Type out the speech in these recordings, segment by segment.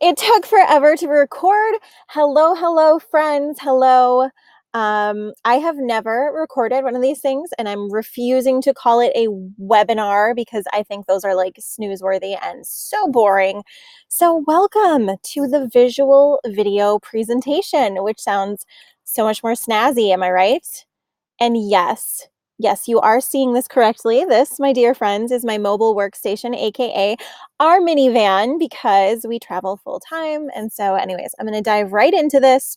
It took forever to record. Hello, hello, friends. Hello. I have never recorded one of these things, and I'm refusing to call it a webinar because I think those are like snooze-worthy and so boring. So, welcome to the visual video presentation, which sounds so much more snazzy. Am I right? And yes, you are seeing this correctly. This, my dear friends, is my mobile workstation, aka our minivan, because we travel full time. And so, anyways, I'm going to dive right into this.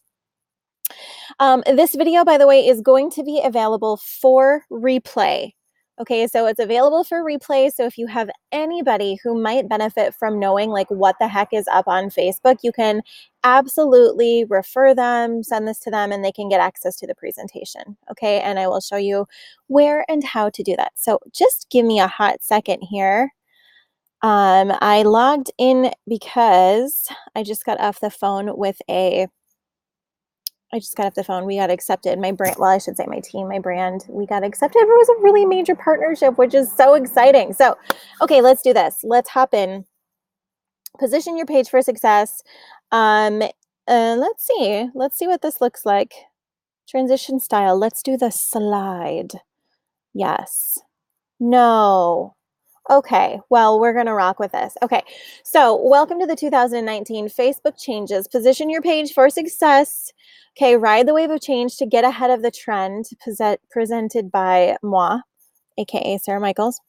This video, by the way, is going to be available for replay. Okay, so it's available for replay. So if you have anybody who might benefit from knowing like what the heck is up on Facebook, you can absolutely refer them, send this to them, and they can get access to the presentation. Okay, and I will show you where and how to do that. So just give me a hot second here. I logged in because I just got off the phone with we got accepted. My brand, well, I should say my team, my brand, we got accepted. It was a really major partnership, which is so exciting. So, okay, let's do this. Let's hop in. Position your page for success. Let's see. Let's see what this looks like. Transition style. Let's do the slide. Yes. No. Okay, well, we're going to rock with this. Okay, so welcome to the 2019 Facebook Changes. Position your page for success. Okay, ride the wave of change to get ahead of the trend, presented by moi, aka Sarah Michaels.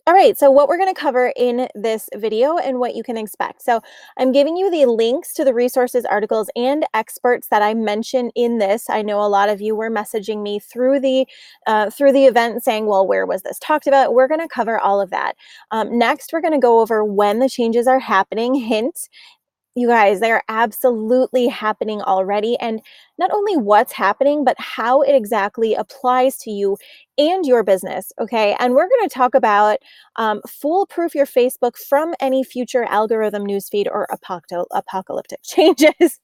All right, so what we're going to cover in this video and what you can expect. So I'm giving you the links to the resources, articles, and experts that I mentioned in this. I know a lot of you were messaging me through the event saying, well, where was this talked about? We're going to cover all of that. Next, we're going to go over when the changes are happening. Hint, you guys, they are absolutely happening already. And not only what's happening, but how it exactly applies to you and your business. Okay. And we're going to talk about foolproof your Facebook from any future algorithm, newsfeed, or apocalyptic changes.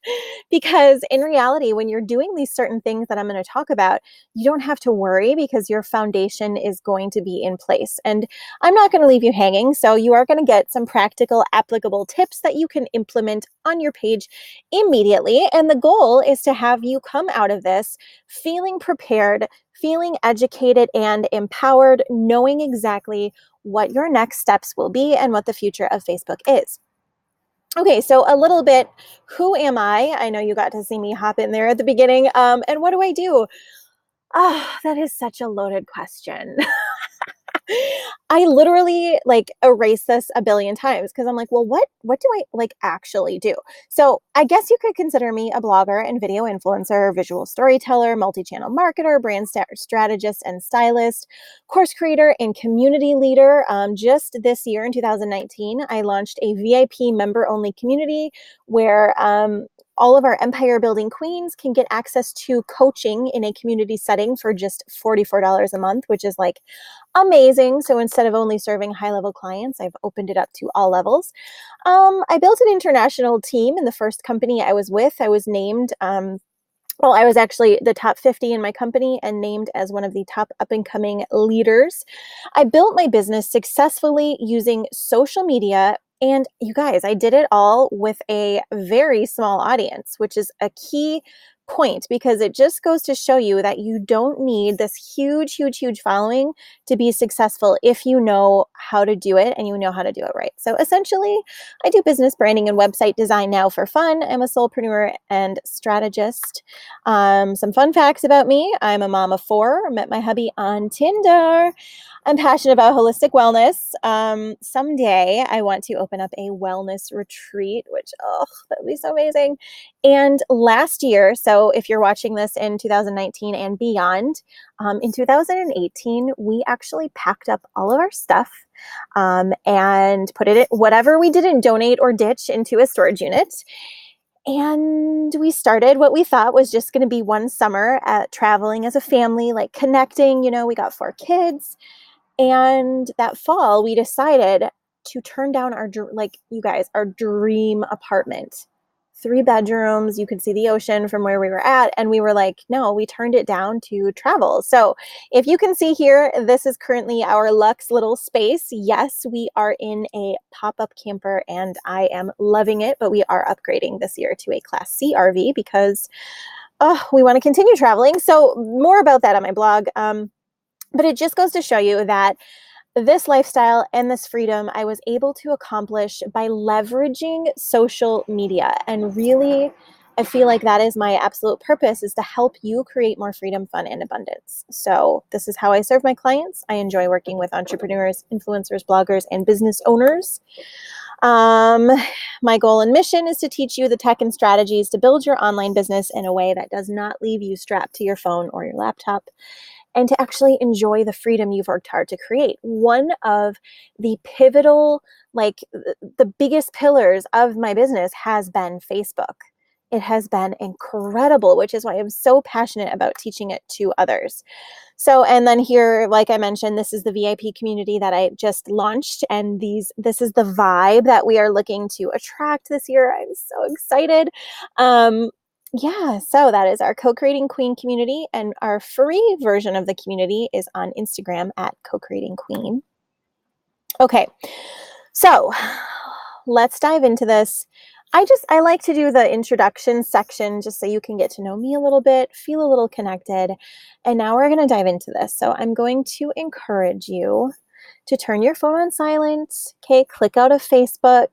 Because in reality, when you're doing these certain things that I'm going to talk about, you don't have to worry because your foundation is going to be in place. And I'm not going to leave you hanging. So you are going to get some practical, applicable tips that you can implement on your page immediately. And the goal is to have you come out of this feeling prepared, feeling educated and empowered, knowing exactly what your next steps will be and what the future of Facebook is. Okay, so a little bit, who am I? I know you got to see me hop in there at the beginning. And what do I do? That is such a loaded question. I literally like erase this a billion times because I'm like, well, what do I like actually do? So I guess you could consider me a blogger and video influencer, visual storyteller, multi-channel marketer, brand strategist and stylist, course creator and community leader. Just this year in 2019, I launched a VIP member-only community where all of our empire building queens can get access to coaching in a community setting for just $44 a month, which is like amazing. So instead of only serving high level clients, I've opened it up to all levels. I built an international team in the first company I was with. I was named, I was actually the top 50 in my company and named as one of the top up and coming leaders. I built my business successfully using social media. And you guys, I did it all with a very small audience, which is a key point because it just goes to show you that you don't need this huge following to be successful if you know how to do it and you know how to do it right. So essentially, I do business branding and website design now for fun. I'm a solopreneur and strategist. Some fun facts about me. I'm a mom of 4, met my hubby on Tinder. I'm passionate about holistic wellness. Someday I want to open up a wellness retreat, which, that would be so amazing. And last year, so if you're watching this in 2019 and beyond, in 2018, we actually packed up all of our stuff and put it in whatever we didn't donate or ditch into a storage unit. And we started what we thought was just going to be one summer at traveling as a family, like connecting. We got 4 kids. And that fall, we decided to turn down our dream apartment. 3 bedrooms. You could see the ocean from where we were at. And we were like, no, we turned it down to travel. So if you can see here, this is currently our luxe little space. Yes, we are in a pop-up camper and I am loving it, but we are upgrading this year to a Class C RV because we want to continue traveling. So more about that on my blog. But it just goes to show you that this lifestyle and this freedom I was able to accomplish by leveraging social media. And really, I feel like that is my absolute purpose, is to help you create more freedom, fun, and abundance. So this is how I serve my clients. I enjoy working with entrepreneurs, influencers, bloggers, and business owners. My goal and mission is to teach you the tech and strategies to build your online business in a way that does not leave you strapped to your phone or your laptop, and to actually enjoy the freedom you've worked hard to create. One of the pivotal, like the biggest pillars of my business has been Facebook. It has been incredible, which is why I'm so passionate about teaching it to others. So, and then here, like I mentioned, this is the VIP community that I just launched, and this is the vibe that we are looking to attract this year. I'm so excited. Yeah, so that is our Co-Creating Queen community, and our free version of the community is on Instagram at Co-Creating Queen. Okay, so let's dive into this. I like to do the introduction section just so you can get to know me a little bit, feel a little connected. And now we're going to dive into this. So I'm going to encourage you to turn your phone on silent. Okay, click out of Facebook,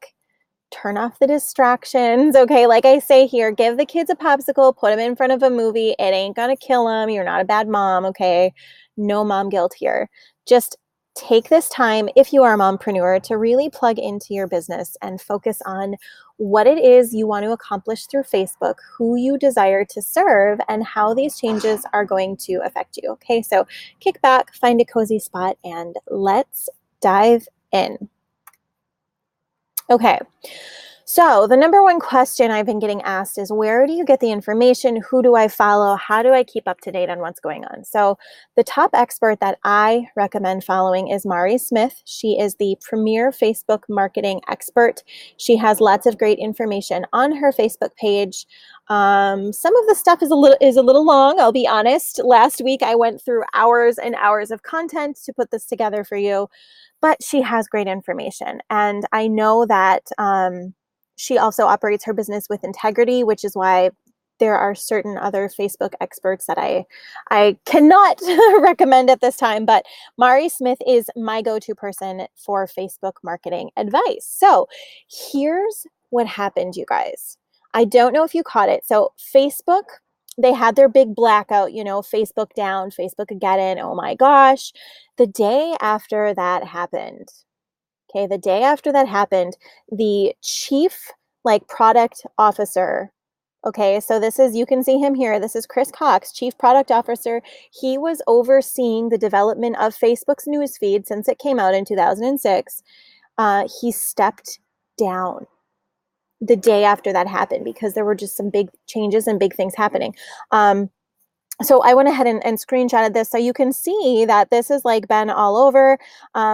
turn off the distractions. Okay, like I say here, give the kids a popsicle, put them in front of a movie. It ain't going to kill them. You're not a bad mom. Okay, no mom guilt here. Just take this time, if you are a mompreneur, to really plug into your business and focus on what it is you want to accomplish through Facebook, who you desire to serve, and how these changes are going to affect you. Okay, so kick back, find a cozy spot, and let's dive in. Okay, so the number one question I've been getting asked is, where do you get the information? Who do I follow? How do I keep up to date on what's going on? So the top expert that I recommend following is Mari Smith. She is the premier Facebook marketing expert. She has lots of great information on her Facebook page. Some of the stuff is a little long, I'll be honest. Last week I went through hours and hours of content to put this together for you, but she has great information. And I know that she also operates her business with integrity, which is why there are certain other Facebook experts that I cannot recommend at this time. But Mari Smith is my go-to person for Facebook marketing advice. So here's what happened, you guys. I don't know if you caught it. So Facebook, they had their big blackout, Facebook down, Facebook again. Oh my gosh. The day after that happened, the chief product officer, so you can see him here. This is Chris Cox, chief product officer. He was overseeing the development of Facebook's newsfeed since it came out in 2006. He stepped down the day after that happened because there were just some big changes and big things happening. So I went ahead and screenshotted this so you can see that this has been all over.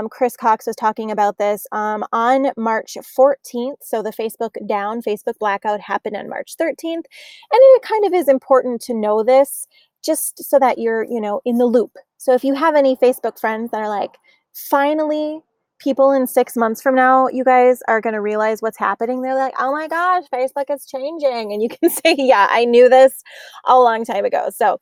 Chris Cox was talking about this on March 14th. So the Facebook blackout happened on March 13th. And it kind of is important to know this just so that you're, in the loop. So if you have any Facebook friends that are like, finally, people in 6 months from now, you guys are going to realize what's happening. They're like, oh my gosh, Facebook is changing. And you can say, yeah, I knew this a long time ago. So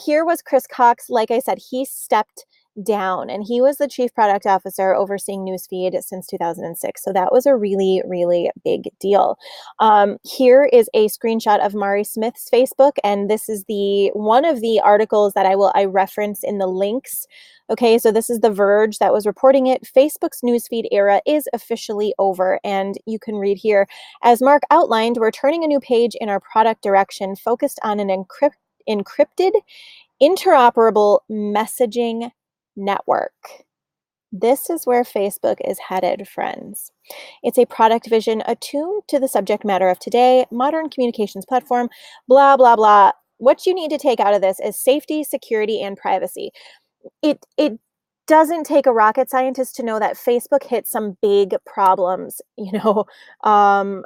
here was Chris Cox. Like I said, he stepped down and he was the chief product officer overseeing newsfeed since 2006. So that was a really, really big deal. Here is a screenshot of Mari Smith's Facebook. And this is one of the articles that I reference in the links. Okay, so this is The Verge that was reporting it. Facebook's newsfeed era is officially over. And you can read here, as Mark outlined, we're turning a new page in our product direction focused on an encrypted, interoperable messaging network. This is where Facebook is headed, friends. It's a product vision attuned to the subject matter of today, modern communications platform, blah, blah, blah. What you need to take out of this is safety, security, and privacy. It doesn't take a rocket scientist to know that Facebook hit some big problems,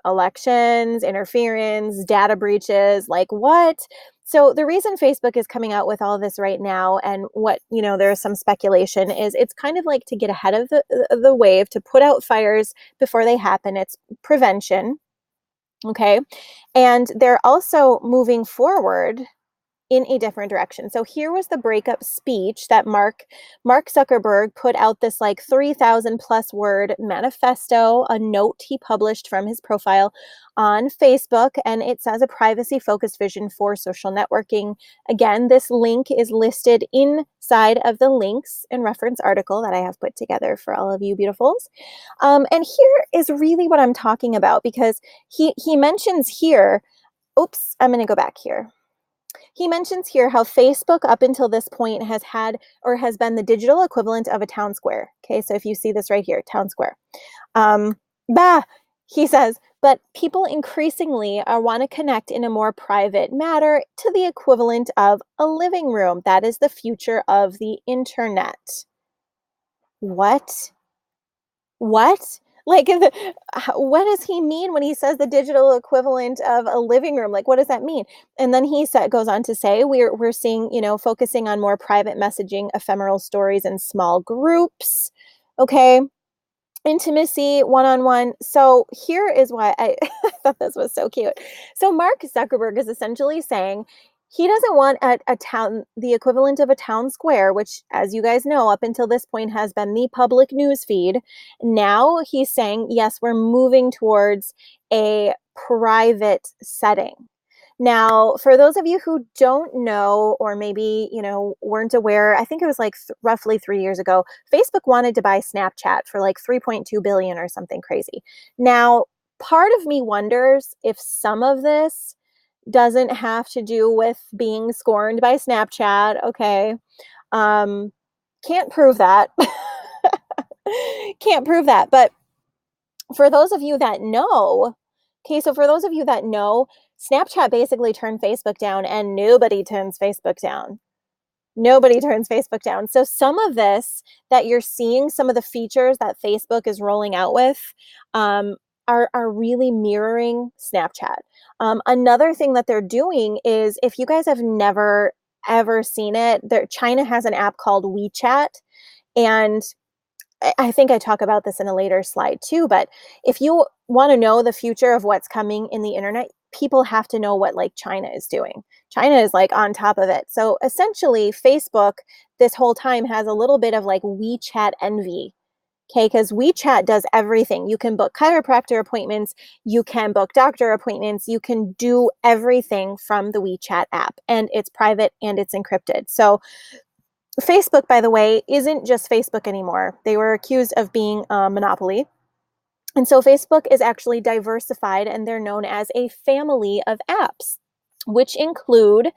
elections, interference, data breaches, like what? So the reason Facebook is coming out with all this right now, and what, there's some speculation, is it's kind of like to get ahead of the wave, to put out fires before they happen. It's prevention. Okay. And they're also moving forward in a different direction. So here was the breakup speech that Mark Zuckerberg put out, this like 3,000 plus word manifesto, a note he published from his profile on Facebook, and it says a privacy focused vision for social networking. Again, this link is listed inside of the links and reference article that I have put together for all of you beautifuls. And here is really what I'm talking about, because he mentions here, oops, I'm going to go back here. He mentions here how Facebook up until this point has had, or has been, the digital equivalent of a town square. Okay, so if you see this right here, town square. He says, but people increasingly want to connect in a more private manner to the equivalent of a living room. That is the future of the internet. What? Like, what does he mean when he says the digital equivalent of a living room? Like, what does that mean? And then he goes on to say, we're seeing, focusing on more private messaging, ephemeral stories, and small groups. Okay. Intimacy, one-on-one. So here is why I thought this was so cute. So Mark Zuckerberg is essentially saying he doesn't want a town, the equivalent of a town square, which, as you guys know, up until this point has been the public news feed. Now he's saying, yes, we're moving towards a private setting. Now, for those of you who don't know, or maybe, weren't aware, I think it was like roughly 3 years ago, Facebook wanted to buy Snapchat for like 3.2 billion or something crazy. Now, part of me wonders if some of this doesn't have to do with being scorned by Snapchat. Okay. Can't prove that. Can't prove that. But for those of you that know, Snapchat basically turned Facebook down, and nobody turns Facebook down. Nobody turns Facebook down. So some of this that you're seeing, some of the features that Facebook is rolling out with, are really mirroring Snapchat. Another thing that they're doing is, if you guys have never ever seen it, China has an app called WeChat, and I think I talk about this in a later slide too, but if you want to know the future of what's coming in the internet, people have to know what like China is doing. China is like on top of it. So essentially Facebook this whole time has a little bit of like WeChat envy. Okay, because WeChat does everything. You can book chiropractor appointments, you can book doctor appointments, you can do everything from the WeChat app, and it's private and it's encrypted. So Facebook, by the way, isn't just Facebook anymore. They were accused of being a monopoly. And so Facebook is actually diversified, and they're known as a family of apps, which include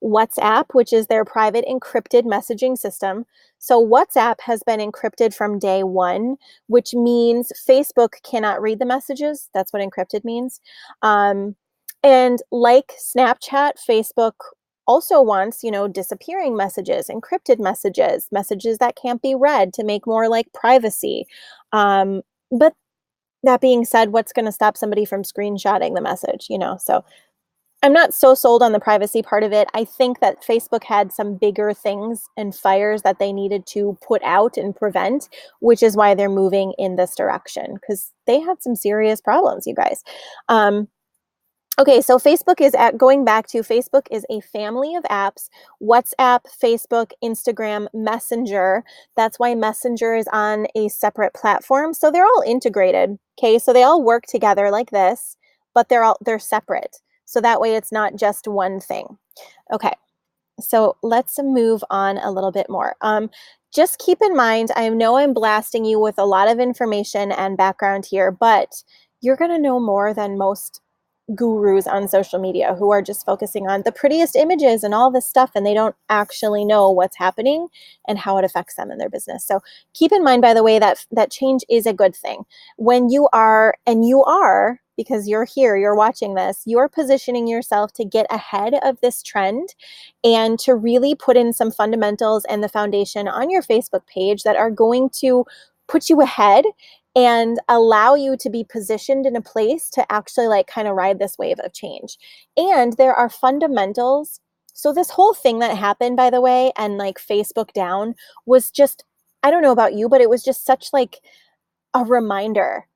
WhatsApp, which is their private encrypted messaging system. So WhatsApp has been encrypted from day one, which means Facebook cannot read the messages. That's what encrypted means. And like Snapchat, Facebook also wants, disappearing messages, encrypted messages, messages that can't be read, to make more like privacy. But that being said, what's going to stop somebody from screenshotting the message, So I'm not so sold on the privacy part of it. I think that Facebook had some bigger things and fires that they needed to put out and prevent, which is why they're moving in this direction, because they had some serious problems, you guys. Okay, so Facebook is Facebook is a family of apps: WhatsApp, Facebook, Instagram, Messenger. That's why Messenger is on a separate platform. So they're all integrated. Okay, so they all work together like this, but they're separate. So that way it's not just one thing. Okay, so let's move on a little bit more. Just keep in mind, I know I'm blasting you with a lot of information and background here, but you're going to know more than most gurus on social media who are just focusing on the prettiest images and all this stuff, and they don't actually know what's happening and how it affects them in their business. So keep in mind, by the way, that change is a good thing. When you are because you're here, you're watching this, you're positioning yourself to get ahead of this trend and to really put in some fundamentals and the foundation on your Facebook page that are going to put you ahead and allow you to be positioned in a place to actually like kind of ride this wave of change. And there are fundamentals. So this whole thing that happened, by the way, and like Facebook down was just, I don't know about you, but it was just such like a reminder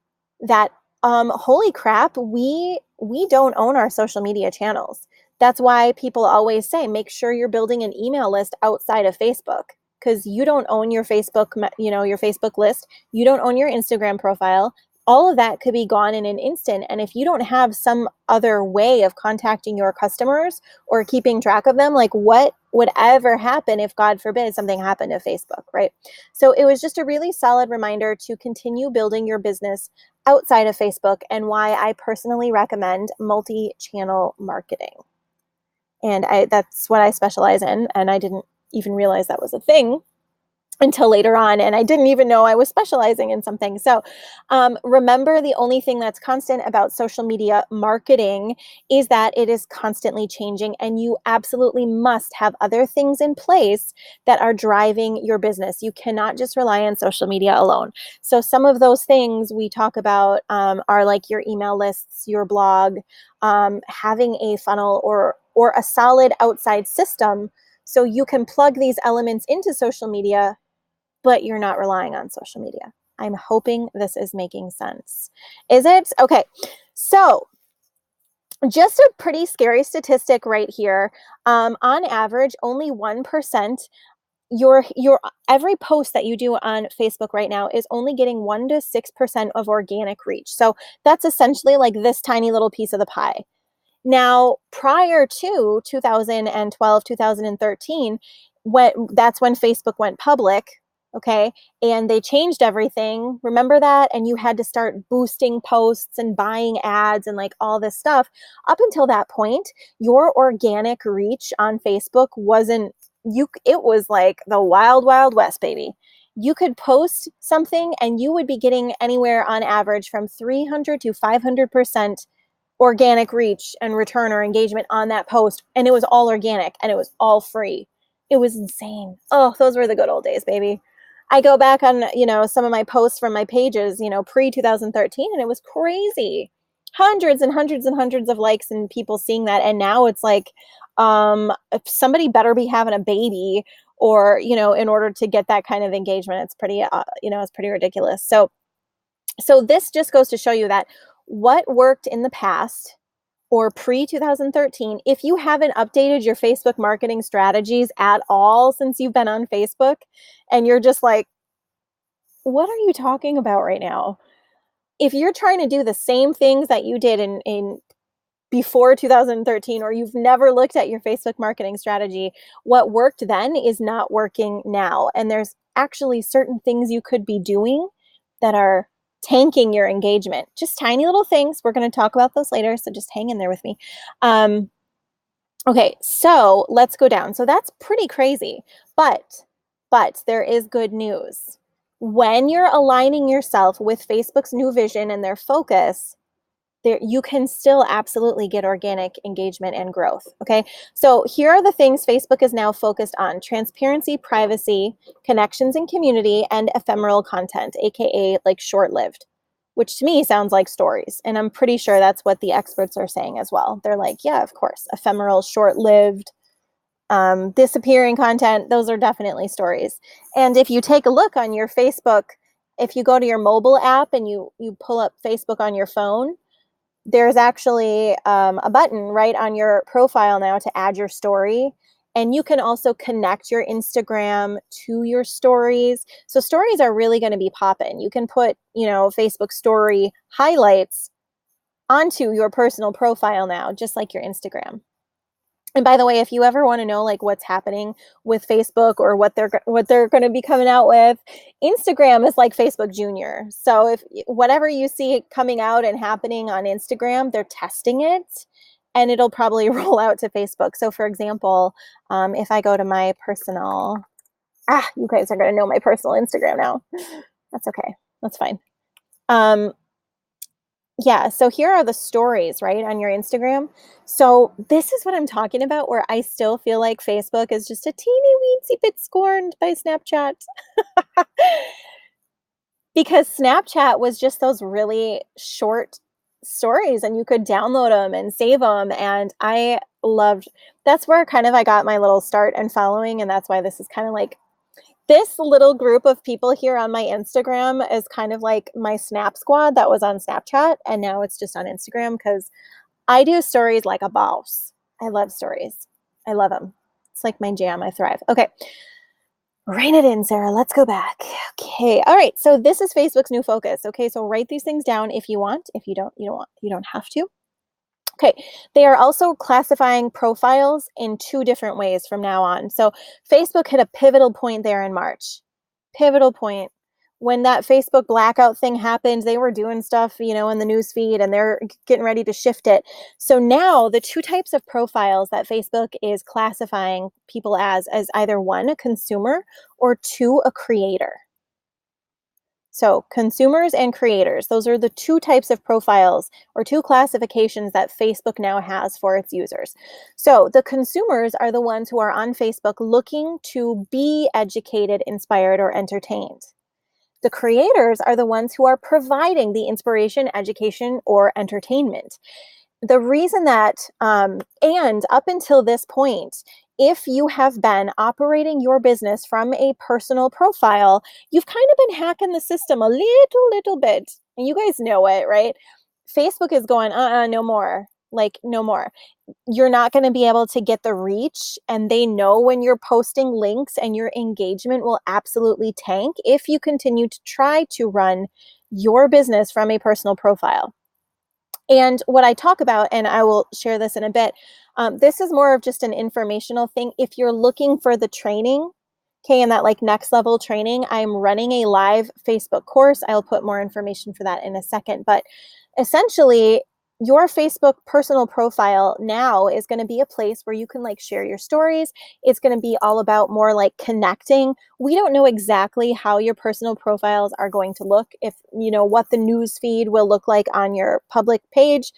that holy crap, we don't own our social media channels. That's why people always say make sure you're building an email list outside of Facebook, because you don't own your Facebook, your Facebook list. You don't own your Instagram profile. All of that could be gone in an instant. And if you don't have some other way of contacting your customers or keeping track of them, like what would ever happen if, God forbid, something happened to Facebook, right? So it was just a really solid reminder to continue building your business outside of Facebook, and why I personally recommend multi-channel marketing. And that's what I specialize in, and I didn't even realize that was a thing until later on, and I didn't even know I was specializing in something. So remember, the only thing that's constant about social media marketing is that it is constantly changing, and you absolutely must have other things in place that are driving your business. You cannot just rely on social media alone. So some of those things we talk about are like your email lists, your blog, having a funnel or a solid outside system, so you can plug these elements into social media, but you're not relying on social media. I'm hoping this is making sense. Is it? Okay. So just a pretty scary statistic right here. On average, only 1%, your every post that you do on Facebook right now is only getting 1 to 6% of organic reach. So that's essentially like this tiny little piece of the pie. Now, prior to 2012, 2013, that's when Facebook went public, okay? And they changed everything. Remember that? And you had to start boosting posts and buying ads and like all this stuff. Up until that point, your organic reach on Facebook it was like the wild, wild west, baby. You could post something and you would be getting anywhere on average from 300 to 500% organic reach and return or engagement on that post. And it was all organic and it was all free. It was insane. Oh, those were the good old days, baby. I go back on, some of my posts from my pages, pre 2013, and it was crazy. Hundreds and hundreds and hundreds of likes and people seeing that. And now it's like, if somebody better be having a baby or, in order to get that kind of engagement, it's pretty, it's pretty ridiculous. So this just goes to show you that what worked in the past or pre-2013, if you haven't updated your Facebook marketing strategies at all since you've been on Facebook, and you're just like, what are you talking about right now? If you're trying to do the same things that you did in before 2013, or you've never looked at your Facebook marketing strategy, what worked then is not working now. And there's actually certain things you could be doing that are tanking your engagement. Just tiny little things. We're going to talk about those later, so just hang in there with me. Okay, so let's go down. So that's pretty crazy, but there is good news. When you're aligning yourself with Facebook's new vision and their focus, you can still absolutely get organic engagement and growth. Okay, so here are the things Facebook is now focused on: transparency, privacy, connections and community, and ephemeral content, aka like short-lived, which to me sounds like stories. And I'm pretty sure that's what the experts are saying as well. They're like, yeah, of course, ephemeral, short-lived, disappearing content, those are definitely stories. And if you take a look on your Facebook, if you go to your mobile app and you pull up Facebook on your phone, there's actually a button right on your profile now to add your story. And you can also connect your Instagram to your stories. So stories are really going to be popping. You can put, Facebook story highlights onto your personal profile now, just like your Instagram. And by the way, if you ever want to know like what's happening with Facebook or what they're going to be coming out with, Instagram is like Facebook Junior. So if whatever you see coming out and happening on Instagram, they're testing it, and it'll probably roll out to Facebook. So for example, if I go to my personal, you guys are going to know my personal Instagram now. That's okay. That's fine. Yeah, so here are the stories, right, on your Instagram. So this is what I'm talking about, where I still feel like Facebook is just a teeny weensy bit scorned by Snapchat. Because Snapchat was just those really short stories and you could download them and save them, and I loved that's where kind of I got my little start and following, and that's why this is kind of like this little group of people here on my Instagram is kind of like my Snap squad that was on Snapchat, and now it's just on Instagram because I do stories like a boss. I love stories. I love them. It's like my jam. I thrive. Okay. Rein it in, Sarah. Let's go back. Okay. All right. So this is Facebook's new focus. Okay. So write these things down if you want. If you don't want, you don't have to. Okay. They are also classifying profiles in two different ways from now on. So Facebook hit a pivotal point there in March. Pivotal point. When that Facebook blackout thing happened, they were doing stuff, in the news feed, and they're getting ready to shift it. So now the two types of profiles that Facebook is classifying people as either one, a consumer, or two, a creator. So consumers and creators, those are the two types of profiles or two classifications that Facebook now has for its users. So the consumers are the ones who are on Facebook looking to be educated, inspired, or entertained. The creators are the ones who are providing the inspiration, education, or entertainment. The reason that, and up until this point, if you have been operating your business from a personal profile, you've kind of been hacking the system a little bit. And you guys know it, right? Facebook is going, no more. Like, no more. You're not going to be able to get the reach. And they know when you're posting links, and your engagement will absolutely tank if you continue to try to run your business from a personal profile. And what I talk about, and I will share this in a bit, this is more of just an informational thing. If you're looking for the training, okay, and that like next level training, I'm running a live Facebook course. I'll put more information for that in a second. But essentially, your Facebook personal profile now is going to be a place where you can like share your stories. It's going to be all about more like connecting. We don't know exactly how your personal profiles are going to look, if what the news feed will look like on your public page.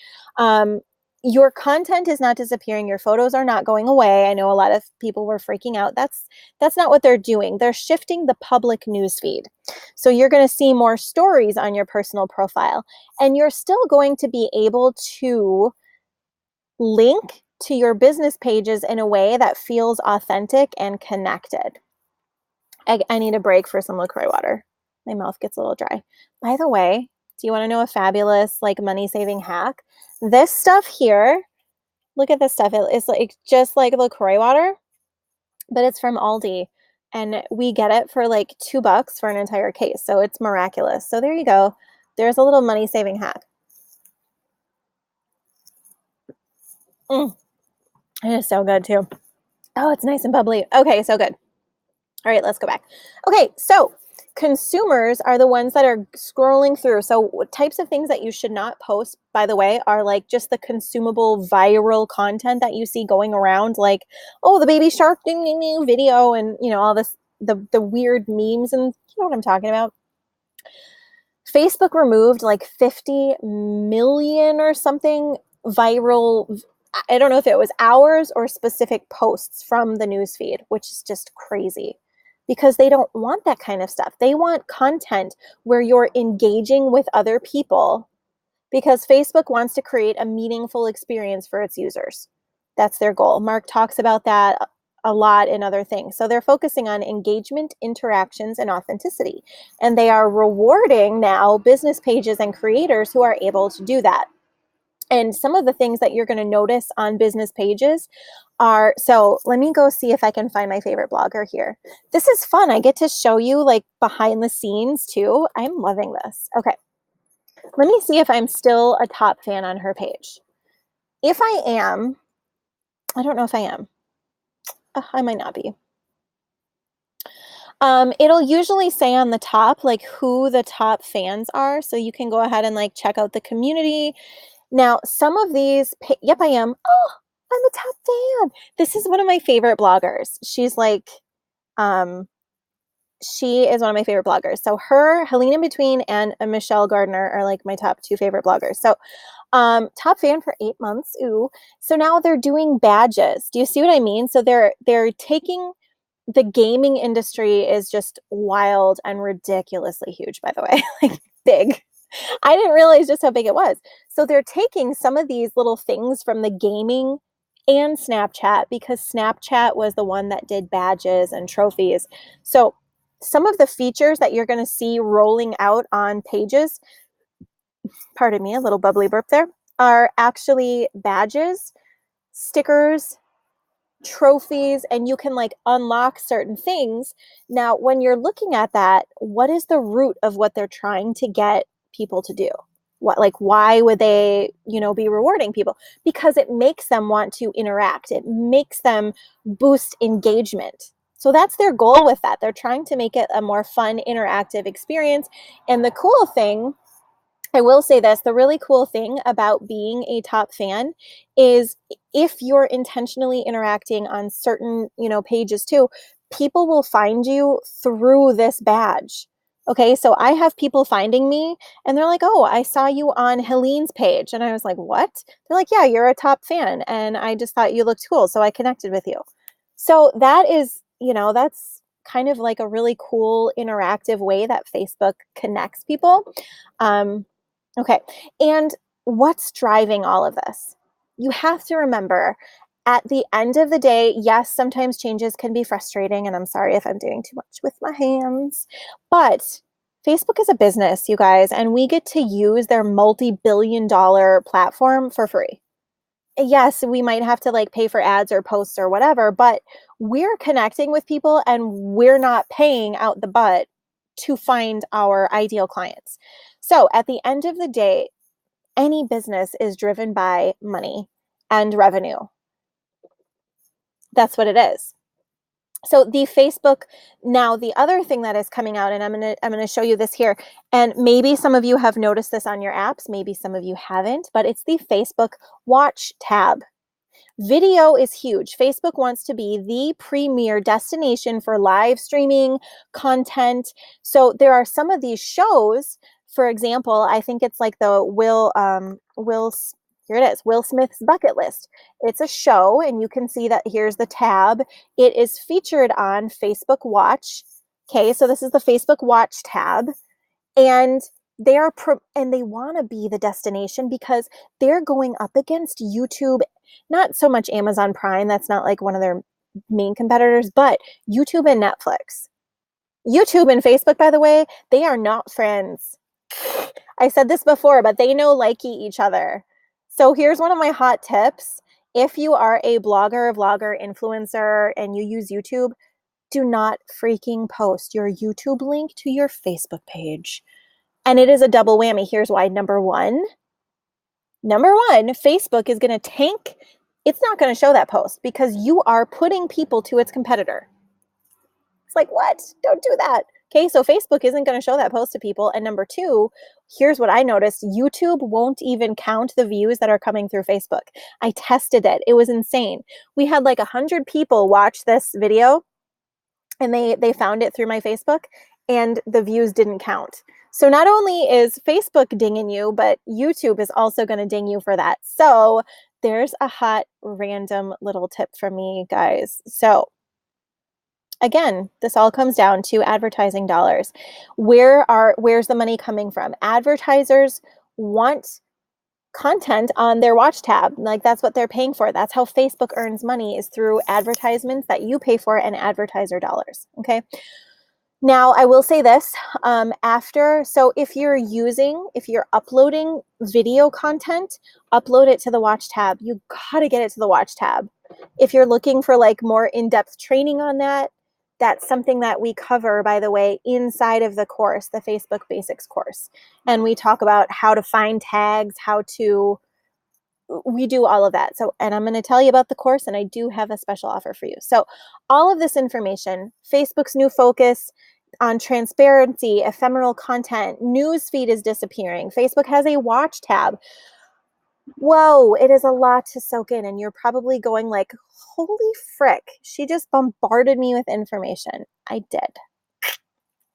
Your content is not disappearing. Your photos are not going away. I know a lot of people were freaking out. That's not what they're doing. They're shifting the public news feed. So you're going to see more stories on your personal profile, and you're still going to be able to link to your business pages in a way that feels authentic and connected. I need a break for some LaCroix water. My mouth gets a little dry. By the way, do you want to know a fabulous like money saving hack? This stuff here, look at this stuff. It's like just like LaCroix water, but it's from Aldi. And we get it for like $2 for an entire case. So it's miraculous. So there you go. There's a little money saving hack. It is so good too. Oh, it's nice and bubbly. Okay, so good. All right, let's go back. Okay, so consumers are the ones that are scrolling through. So types of things that you should not post, by the way, are like just the consumable viral content that you see going around, like, oh, the baby shark ding, ding, ding video, and all this, the weird memes, and you know what I'm talking about. Facebook removed like 50 million or something viral, I don't know if it was hours or specific posts from the newsfeed, which is just crazy because they don't want that kind of stuff. They want content where you're engaging with other people, because Facebook wants to create a meaningful experience for its users. That's their goal. Mark talks about that a lot in other things. So they're focusing on engagement, interactions, and authenticity. And they are rewarding now business pages and creators who are able to do that. And some of the things that you're going to notice on business pages are, so let me go see if I can find my favorite blogger here. This is fun. I get to show you like behind the scenes too. I'm loving this. Okay. Let me see if I'm still a top fan on her page. If I am, I don't know if I am. I might not be. It'll usually say on the top, like who the top fans are. So you can go ahead and like check out the community. Now, some of these, yep, I am. Oh, I'm a top fan. This is one of my favorite bloggers. She's like, she is one of my favorite bloggers. So her, Helene In Between, and Michelle Gardner are like my top 2 favorite bloggers. So top fan for 8 months. Ooh. So now they're doing badges. Do you see what I mean? So they're taking, the gaming industry is just wild and ridiculously huge, by the way, like big. I didn't realize just how big it was. So they're taking some of these little things from the gaming and Snapchat, because Snapchat was the one that did badges and trophies. So some of the features that you're going to see rolling out on pages, pardon me, a little bubbly burp there, are actually badges, stickers, trophies, and you can like unlock certain things. Now, when you're looking at that, what is the root of what they're trying to get people to do? What, like, why would they, be rewarding people? Because it makes them want to interact. It makes them boost engagement. So that's their goal with that. They're trying to make it a more fun, interactive experience. And the cool thing, I will say this, the really cool thing about being a top fan is if you're intentionally interacting on certain, pages too, people will find you through this badge. Okay, so I have people finding me and they're like, "Oh, I saw you on Helene's page." And I was like, "What?" They're like, "Yeah, you're a top fan and I just thought you looked cool, so I connected with you." So that is, that's kind of like a really cool interactive way that Facebook connects people. Um, Okay. And what's driving all of this? You have to remember, at the end of the day, yes, sometimes changes can be frustrating, and I'm sorry if I'm doing too much with my hands, but Facebook is a business, you guys, and we get to use their multi-billion-dollar platform for free. Yes, we might have to like pay for ads or posts or whatever, but we're connecting with people and we're not paying out the butt to find our ideal clients. So at the end of the day, any business is driven by money and revenue. That's what it is. So the Facebook, now the other thing that is coming out, and I'm gonna show you this here, and maybe some of you have noticed this on your apps, maybe some of you haven't, but it's the Facebook Watch tab. Video is huge. Facebook wants to be the premier destination for live streaming content. So there are some of these shows, for example, I think it's like the here it is, Will Smith's Bucket List. It's a show, and you can see that here's the tab. It is featured on Facebook Watch. Okay, so this is the Facebook Watch tab, and and they want to be the destination because they're going up against YouTube, not so much Amazon Prime, that's not like one of their main competitors, but YouTube and Netflix. YouTube and Facebook, by the way, they are not friends. I said this before, but they know likey each other. So here's one of my hot tips. If you are a blogger, vlogger, influencer, and you use YouTube, do not freaking post your YouTube link to your Facebook page. And it is a double whammy. Here's why. Number one, Facebook is going to tank. It's not going to show that post because you are putting people to its competitor. It's like, what? Don't do that. Okay, so Facebook isn't going to show that post to people. And number two, here's what I noticed. YouTube won't even count the views that are coming through Facebook. I tested it. It was insane. We had like 100 people watch this video, and they found it through my Facebook, and the views didn't count. So not only is Facebook dinging you, but YouTube is also going to ding you for that. So there's a hot random little tip from me, guys. So again, this all comes down to advertising dollars. Where's the money coming from? Advertisers want content on their watch tab. Like, that's what they're paying for. That's how Facebook earns money, is through advertisements that you pay for and advertiser dollars. Okay. Now, I will say this, so if you're uploading video content, upload it to the watch tab. You gotta get it to the watch tab. If you're looking for like more in-depth training on that, that's something that we cover, by the way, inside of the course, the Facebook Basics course. And we talk about how to find tags, we do all of that. So, and I'm going to tell you about the course, and I do have a special offer for you. So all of this information, Facebook's new focus on transparency, ephemeral content, newsfeed is disappearing. Facebook has a watch tab. Whoa, it is a lot to soak in. And you're probably going like, holy frick, she just bombarded me with information. I did.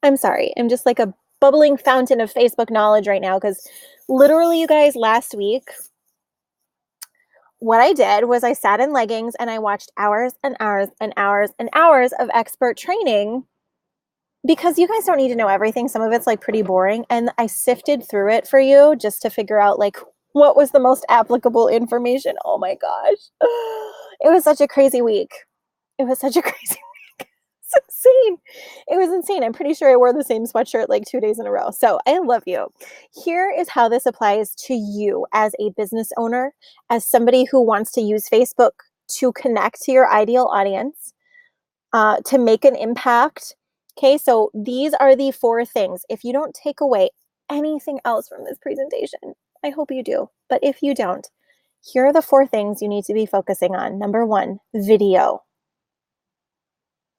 I'm sorry. I'm just like a bubbling fountain of Facebook knowledge right now because literally, you guys, last week, what I did was I sat in leggings and I watched hours and hours and hours and hours of expert training because you guys don't need to know everything. Some of it's like pretty boring. And I sifted through it for you just to figure out like what was the most applicable information. Oh my gosh. It was such a crazy week. It was such a crazy week. It's insane. It was insane. I'm pretty sure I wore the same sweatshirt like 2 days in a row. So I love you. Here is how this applies to you as a business owner, as somebody who wants to use Facebook to connect to your ideal audience, to make an impact. Okay, so these are the 4 things. If you don't take away anything else from this presentation, I hope you do. But if you don't, here are the 4 things you need to be focusing on. Number 1, video.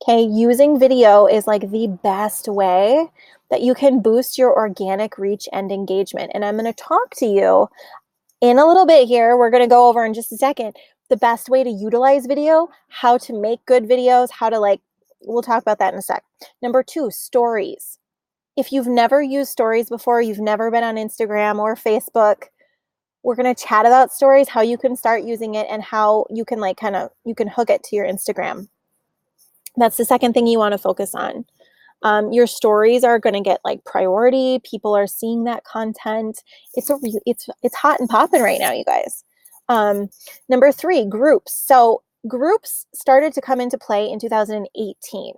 Okay, using video is like the best way that you can boost your organic reach and engagement. And I'm going to talk to you in a little bit here. We're going to go over in just a second the best way to utilize video, how to make good videos, how to we'll talk about that in a sec. Number 2, stories. If you've never used stories before, you've never been on Instagram or Facebook, we're going to chat about stories, how you can start using it and how you can you can hook it to your Instagram. That's the second thing you want to focus on. Your stories are going to get priority. People are seeing that content. It's hot and popping right now, you guys. Number 3, groups. So groups started to come into play in 2018.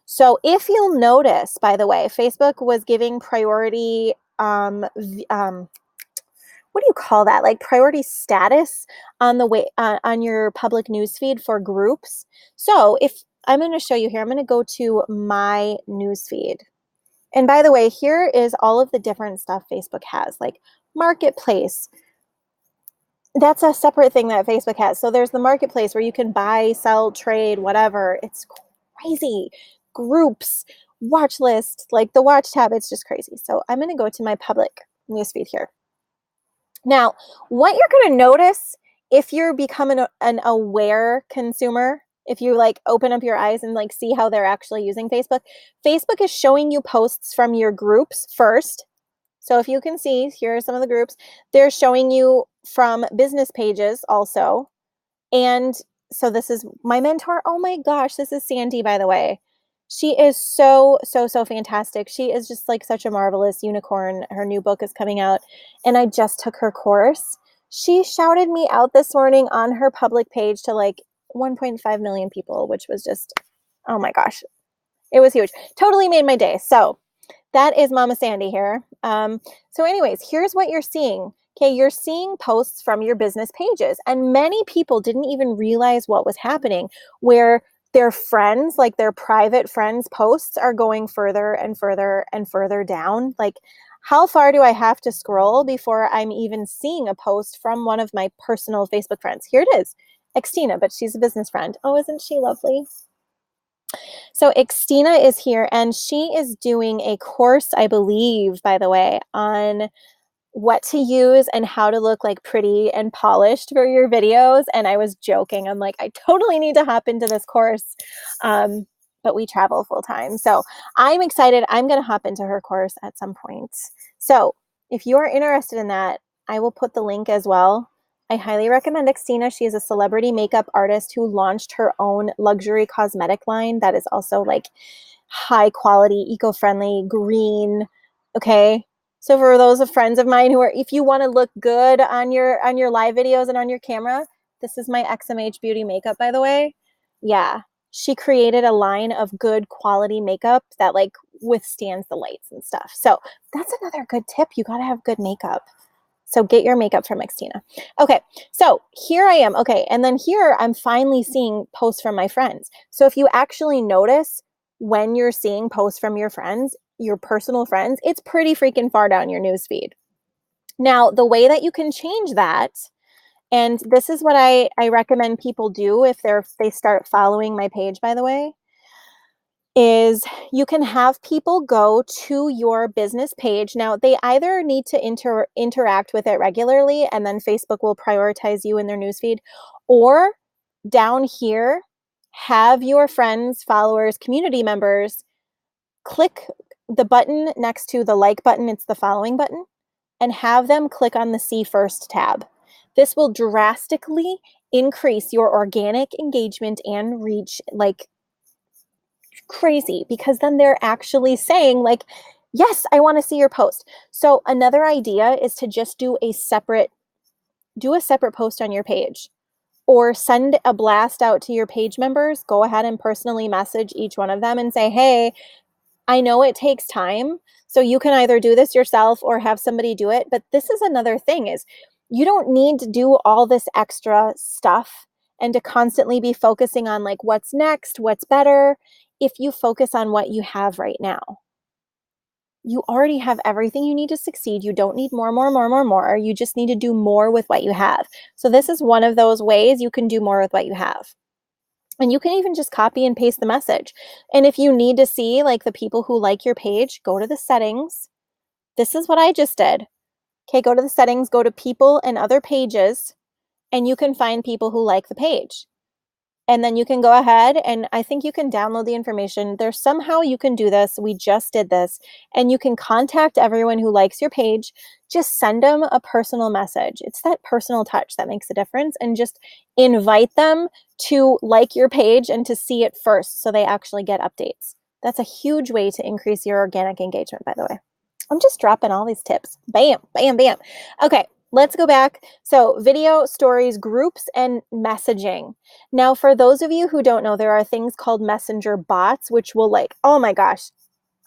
So if you'll notice, by the way, Facebook was giving priority, what do you call that? Like priority status on on your public newsfeed for groups. So if I'm going to show you here, I'm going to go to my newsfeed. And by the way, here is all of the different stuff Facebook has, like Marketplace. That's a separate thing that Facebook has. So there's the Marketplace where you can buy, sell, trade, whatever. It's crazy. Groups, watch list, like the watch tab, it's just crazy. So I'm going to go to my public newsfeed here. Now, what you're going to notice if you're becoming an aware consumer, if you open up your eyes and see how they're actually using Facebook, Facebook is showing you posts from your groups first. So if you can see, here are some of the groups. They're showing you from business pages also. And so this is my mentor. Oh my gosh, this is Sandy, by the way. She is so fantastic. She is just such a marvelous unicorn. Her new book is coming out and I just took her course. She shouted me out this morning on her public page to 1.5 million people, which was just, oh my gosh, it was huge. Totally made my day. So that is Mama Sandy here. So anyways, here's what you're seeing. Okay, you're seeing posts from your business pages, and many people didn't even realize what was happening, where their friends, their private friends' posts are going further and further and further down. How far do I have to scroll before I'm even seeing a post from one of my personal Facebook friends? Here it is, Xtina, but she's a business friend. Oh, isn't she lovely? So Xtina is here and she is doing a course, I believe, by the way, on what to use and how to look pretty and polished for your videos. And I was joking. I'm like, I totally need to hop into this course. But we travel full time. So I'm excited. I'm going to hop into her course at some point. So if you are interested in that, I will put the link as well. I highly recommend Xtina. She is a celebrity makeup artist who launched her own luxury cosmetic line that is also high quality, eco-friendly, green. Okay. So for those of friends of mine who are, if you want to look good on your live videos and on your camera, this is my XMH Beauty makeup, by the way. Yeah. She created a line of good quality makeup that withstands the lights and stuff. So that's another good tip. You got to have good makeup. So get your makeup from Xtina. Okay, so here I am. Okay, and then here I'm finally seeing posts from my friends. So if you actually notice when you're seeing posts from your friends, your personal friends, it's pretty freaking far down your newsfeed. Now, the way that you can change that, and this is what I recommend people do if they start following my page, by the way, is you can have people go to your business page. Now, they either need to interact with it regularly, and then Facebook will prioritize you in their newsfeed, or down here, have your friends, followers, community members click the button next to the like button, it's the following button, and have them click on the See First tab. This will drastically increase your organic engagement and reach like crazy, because then they're actually saying like, yes, I want to see your post. So another idea is to just do a separate post on your page, or send a blast out to your page members. Go ahead and personally message each one of them and say, hey, I know it takes time, so you can either do this yourself or have somebody do it. But this is another thing, is you don't need to do all this extra stuff and to constantly be focusing on like what's next, what's better, if you focus on what you have right now. You already have everything you need to succeed. You don't need more. You just need to do more with what you have. So this is one of those ways you can do more with what you have. And you can even just copy and paste the message. And if you need to see like the people who like your page, go to the settings. This is what I just did. Okay, go to the settings, go to people and other pages, and you can find people who like the page. And then you can go ahead, and I think you can download the information. There's somehow you can do this. We just did this. And you can contact everyone who likes your page. Just send them a personal message. It's that personal touch that makes a difference. And just invite them to like your page and to see it first, so they actually get updates. That's a huge way to increase your organic engagement, by the way. I'm just dropping all these tips. Bam, bam, bam. Okay, let's go back. So video, stories, groups, and messaging. Now, for those of you who don't know, there are things called messenger bots, which will like, oh my gosh,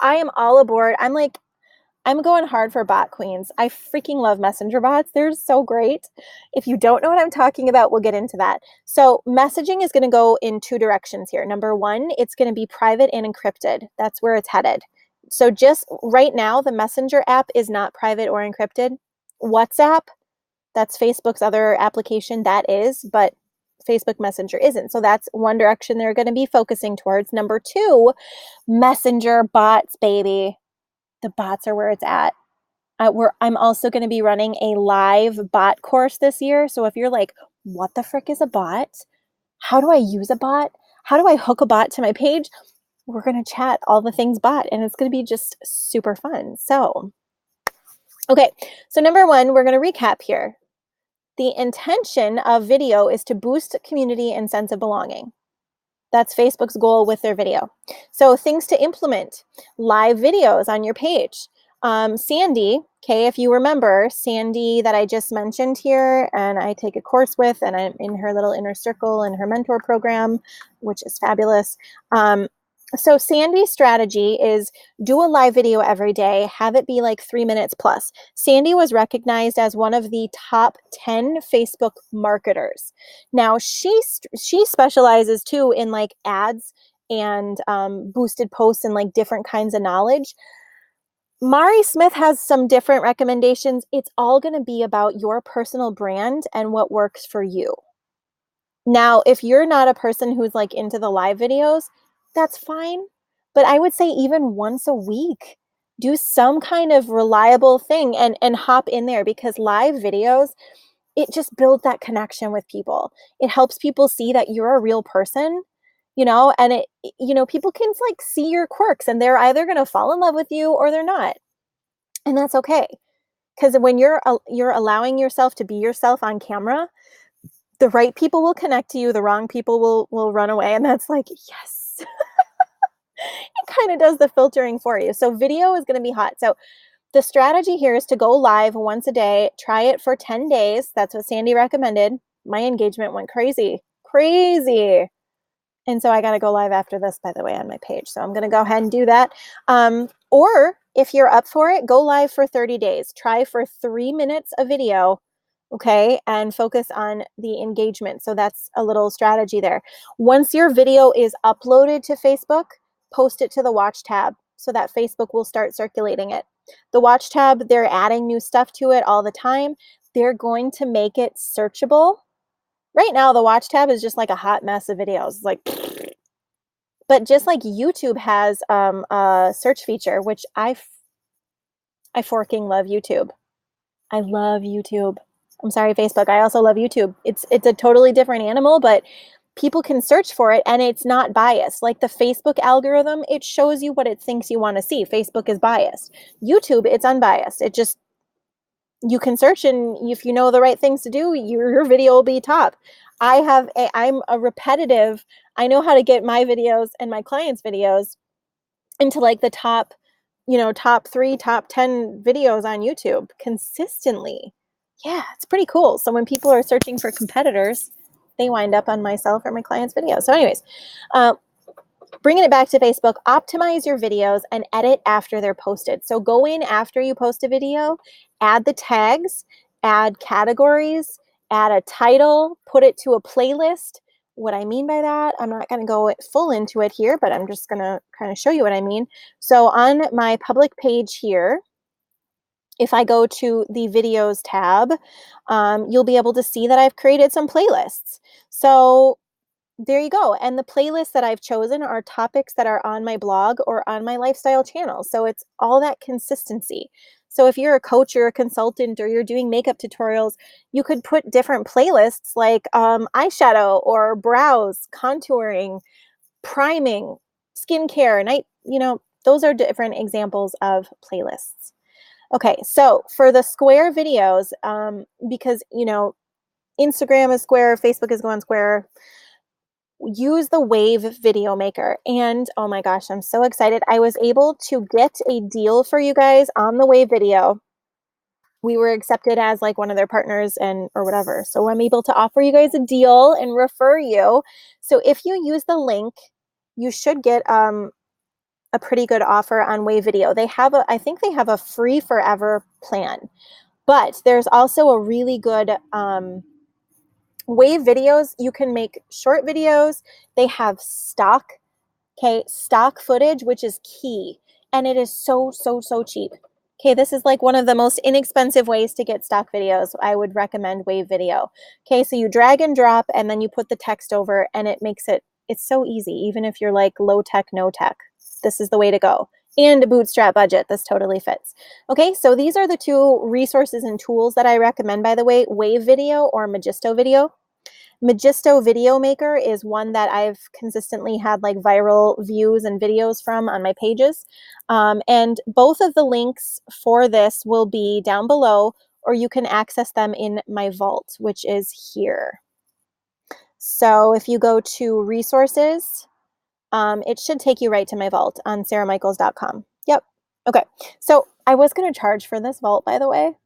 I am all aboard. I'm going hard for bot queens. I freaking love messenger bots. They're so great. If you don't know what I'm talking about, we'll get into that. So messaging is going to go in two directions here. Number one, it's going to be private and encrypted. That's where it's headed. So just right now, the Messenger app is not private or encrypted. WhatsApp, that's Facebook's other application, that is, but Facebook Messenger isn't. So that's one direction they're going to be focusing towards. Number two, Messenger bots, baby. The bots are where it's at. I'm also going to be running a live bot course this year. So if you're like, what the frick is a bot? How do I use a bot? How do I hook a bot to my page? We're going to chat all the things bot, and it's going to be just super fun. So, okay. So number one, we're going to recap here. The intention of video is to boost community and sense of belonging. That's Facebook's goal with their video. So things to implement: live videos on your page. Sandy, okay, if you remember, Sandy that I just mentioned here, and I take a course with, and I'm in her little inner circle in her mentor program, which is fabulous. So Sandy's strategy is do a live video every day, have it be like 3 minutes plus. Sandy was recognized as one of the top 10 Facebook marketers. Now she specializes too in like ads and boosted posts and like different kinds of knowledge. Mari Smith has some different recommendations. It's all going to be about your personal brand and what works for you. Now, if you're not a person who's like into the live videos, that's fine. But I would say even once a week, do some kind of reliable thing and hop in there, because live videos, it just builds that connection with people. It helps people see that you're a real person, and people can like see your quirks, and they're either going to fall in love with you or they're not. And that's okay. Because when you're allowing yourself to be yourself on camera, the right people will connect to you, the wrong people will run away. And that's like, yes. It kind of does the filtering for you. So video is going to be hot. So the strategy here is to go live once a day. Try it for 10 days. That's what Sandy recommended. My engagement went crazy. And so I got to go live after this, by the way, on my page. So I'm going to go ahead and do that. Or if you're up for it, go live for 30 days. Try for 3 minutes of video. Okay, and focus on the engagement. So that's a little strategy there. Once your video is uploaded to Facebook, post it to the Watch tab so that Facebook will start circulating it. The Watch tab, they're adding new stuff to it all the time. They're going to make it searchable. Right now, the Watch tab is just like a hot mess of videos. But just like YouTube has a search feature, which I forking love YouTube. I love YouTube. I'm sorry, Facebook. I also love YouTube. It's a totally different animal, but people can search for it and it's not biased. Like the Facebook algorithm, it shows you what it thinks you want to see. Facebook is biased. YouTube, it's unbiased. It just, you can search, and if you know the right things to do, your video will be top. I'm a repetitive, I know how to get my videos and my clients' videos into like the top, top 3, top 10 videos on YouTube consistently. Yeah, it's pretty cool. So when people are searching for competitors, they wind up on myself or my clients' videos. So anyways, bringing it back to Facebook, optimize your videos and edit after they're posted. So go in after you post a video, add the tags, add categories, add a title, put it to a playlist. What I mean by that, I'm not going to go full into it here, but I'm just going to kind of show you what I mean. So on my public page here, if I go to the videos tab, you'll be able to see that I've created some playlists. So there you go. And the playlists that I've chosen are topics that are on my blog or on my lifestyle channel. So it's all that consistency. So if you're a coach or a consultant or you're doing makeup tutorials, you could put different playlists like eyeshadow or brows, contouring, priming, skincare, night, those are different examples of playlists. Okay, so for the Square videos, because, Instagram is Square, Facebook is going Square, use the Wave Video Maker. And oh my gosh, I'm so excited. I was able to get a deal for you guys on the Wave Video. We were accepted as like one of their partners or whatever. So I'm able to offer you guys a deal and refer you. So if you use the link, you should get a pretty good offer on Wave Video. I think they have a free forever plan, but there's also a really good Wave videos. You can make short videos. They have stock footage, which is key. And it is so, so, so cheap. Okay, this is like one of the most inexpensive ways to get stock videos. I would recommend Wave Video. Okay, so you drag and drop and then you put the text over and it's so easy. Even if you're like low tech, no tech, this is the way to go. And a bootstrap budget, this totally fits. Okay, so these are the two resources and tools that I recommend, by the way, Wave Video or Magisto Video. Magisto Video Maker is one that I've consistently had like viral views and videos from on my pages. And both of the links for this will be down below, or you can access them in my vault, which is here. So if you go to resources, it should take you right to my vault on sarahmichaels.com. Yep. Okay. So I was going to charge for this vault, by the way.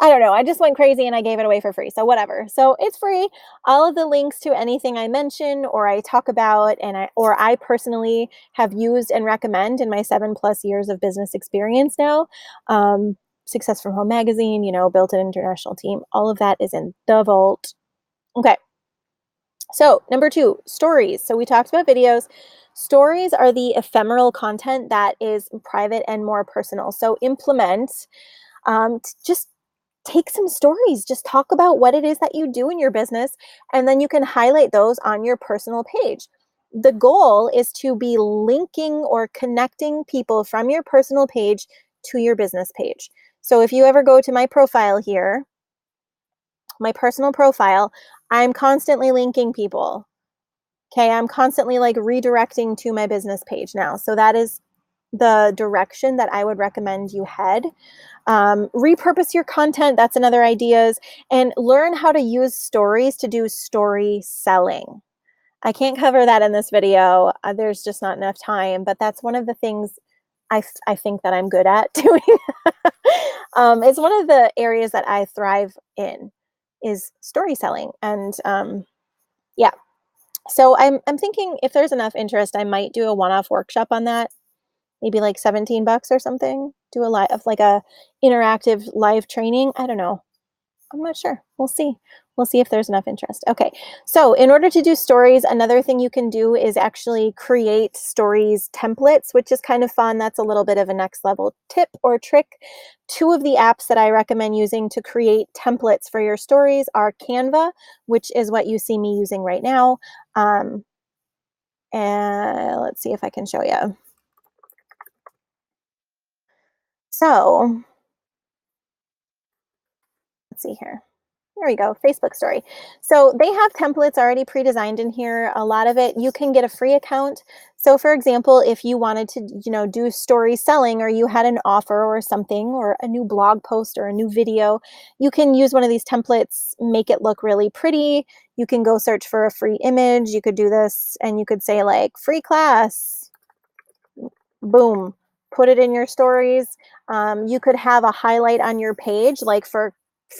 I don't know. I just went crazy and I gave it away for free. So whatever. So it's free. All of the links to anything I mention or I talk about or I personally have used and recommend in my 7+ years of business experience now. Success from Home Magazine, built an international team. All of that is in the vault. Okay. So number 2, stories. So we talked about videos. Stories are the ephemeral content that is private and more personal. So implement, just take some stories, just talk about what it is that you do in your business, and then you can highlight those on your personal page. The goal is to be linking or connecting people from your personal page to your business page. So if you ever go to my profile here, my personal profile, I'm constantly linking people. Okay, I'm constantly like redirecting to my business page now. So that is the direction that I would recommend you head. Repurpose your content. That's another ideas. And learn how to use stories to do story selling. I can't cover that in this video. There's just not enough time, but that's one of the things I think that I'm good at doing. It's one of the areas that I thrive in is story selling. And yeah, so I'm thinking if there's enough interest, I might do a one-off workshop on that. Maybe like $17 or something. Do a interactive live training. I don't know. I'm not sure. We'll see. We'll see if there's enough interest. Okay. So in order to do stories, another thing you can do is actually create stories templates, which is kind of fun. That's a little bit of a next level tip or trick. 2 of the apps that I recommend using to create templates for your stories are Canva, which is what you see me using right now. And let's see if I can show you. So let's see here. There we go, Facebook story. So they have templates already pre-designed in here. A lot of it, you can get a free account. So for example, if you wanted to, do story selling, or you had an offer or something, or a new blog post or a new video, you can use one of these templates, make it look really pretty. You can go search for a free image. You could do this and you could say like free class, boom, put it in your stories. You could have a highlight on your page, like for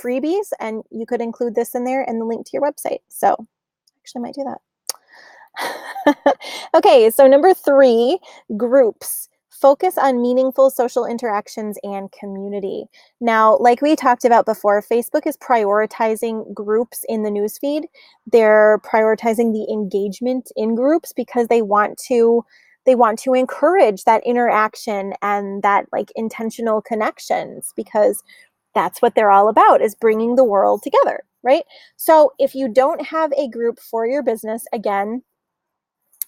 freebies, and you could include this in there and the link to your website. So actually I might do that. Okay, so number 3, groups. Focus on meaningful social interactions and community. Now, like we talked about before, Facebook is prioritizing groups in the newsfeed. They're prioritizing the engagement in groups because they want to encourage that interaction and that like intentional connections, because that's what they're all about, is bringing the world together, right? So if you don't have a group for your business, again,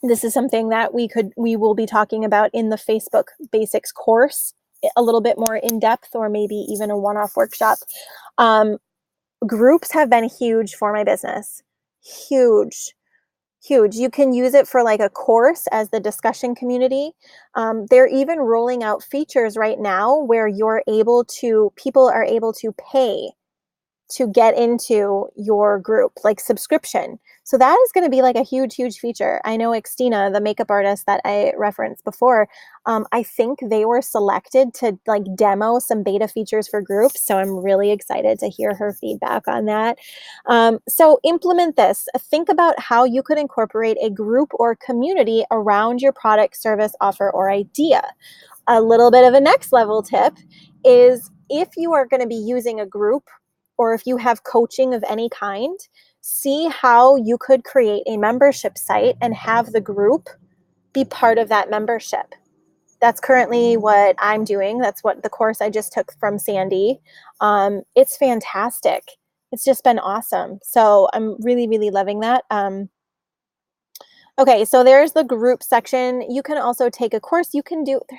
this is something that we will be talking about in the Facebook Basics course, a little bit more in depth, or maybe even a one-off workshop. Groups have been huge for my business. Huge. You can use it for like a course as the discussion community. They're even rolling out features right now where people are able to pay to get into your group, like subscription. So that is going to be like a huge feature. I know Xtina, the makeup artist that I referenced before, I think they were selected to like demo some beta features for groups. So I'm really excited to hear her feedback on that. So implement this. Think about how you could incorporate a group or community around your product, service, offer, or idea. A little bit of a next level tip is, if you are going to be using a group, or if you have coaching of any kind, see how you could create a membership site and have the group be part of that membership. That's currently what I'm doing. That's what the course I just took from Sandy. It's fantastic. It's just been awesome. So I'm really loving that. Okay, so there's the group section. You can also take a course. There's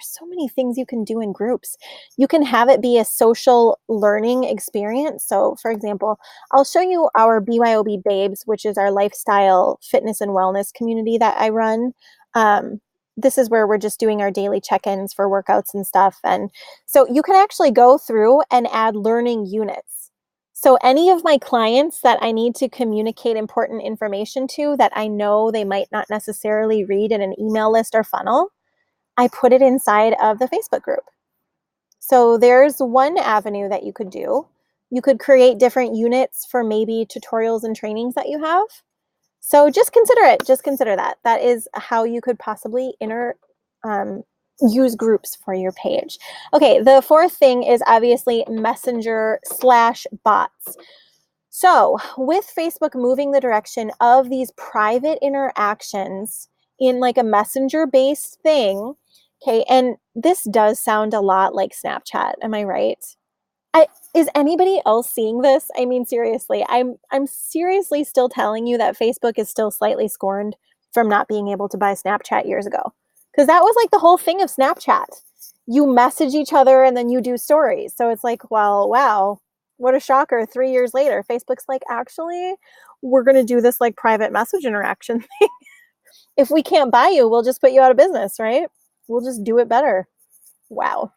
so many things you can do in groups. You can have it be a social learning experience. So for example, I'll show you our BYOB Babes, which is our lifestyle fitness and wellness community that I run. This is where we're just doing our daily check-ins for workouts and stuff. And so you can actually go through and add learning units. So any of my clients that I need to communicate important information to that I know they might not necessarily read in an email list or funnel, I put it inside of the Facebook group. So there's one avenue that you could do. You could create different units for maybe tutorials and trainings that you have. So just consider it. Just consider that. That is how you could possibly use groups for your page. Okay, the 4th thing is obviously Messenger/bots. So with Facebook moving the direction of these private interactions in like a messenger-based thing, okay, and this does sound a lot like Snapchat, am I right? Is anybody else seeing this? I mean, seriously, I'm seriously still telling you that Facebook is still slightly scorned from not being able to buy Snapchat years ago. Because that was like the whole thing of Snapchat. You message each other and then you do stories. So it's like, well, wow, what a shocker. 3 years later, Facebook's like, actually, we're going to do this like private message interaction thing. If we can't buy you, we'll just put you out of business, right? We'll just do it better. Wow.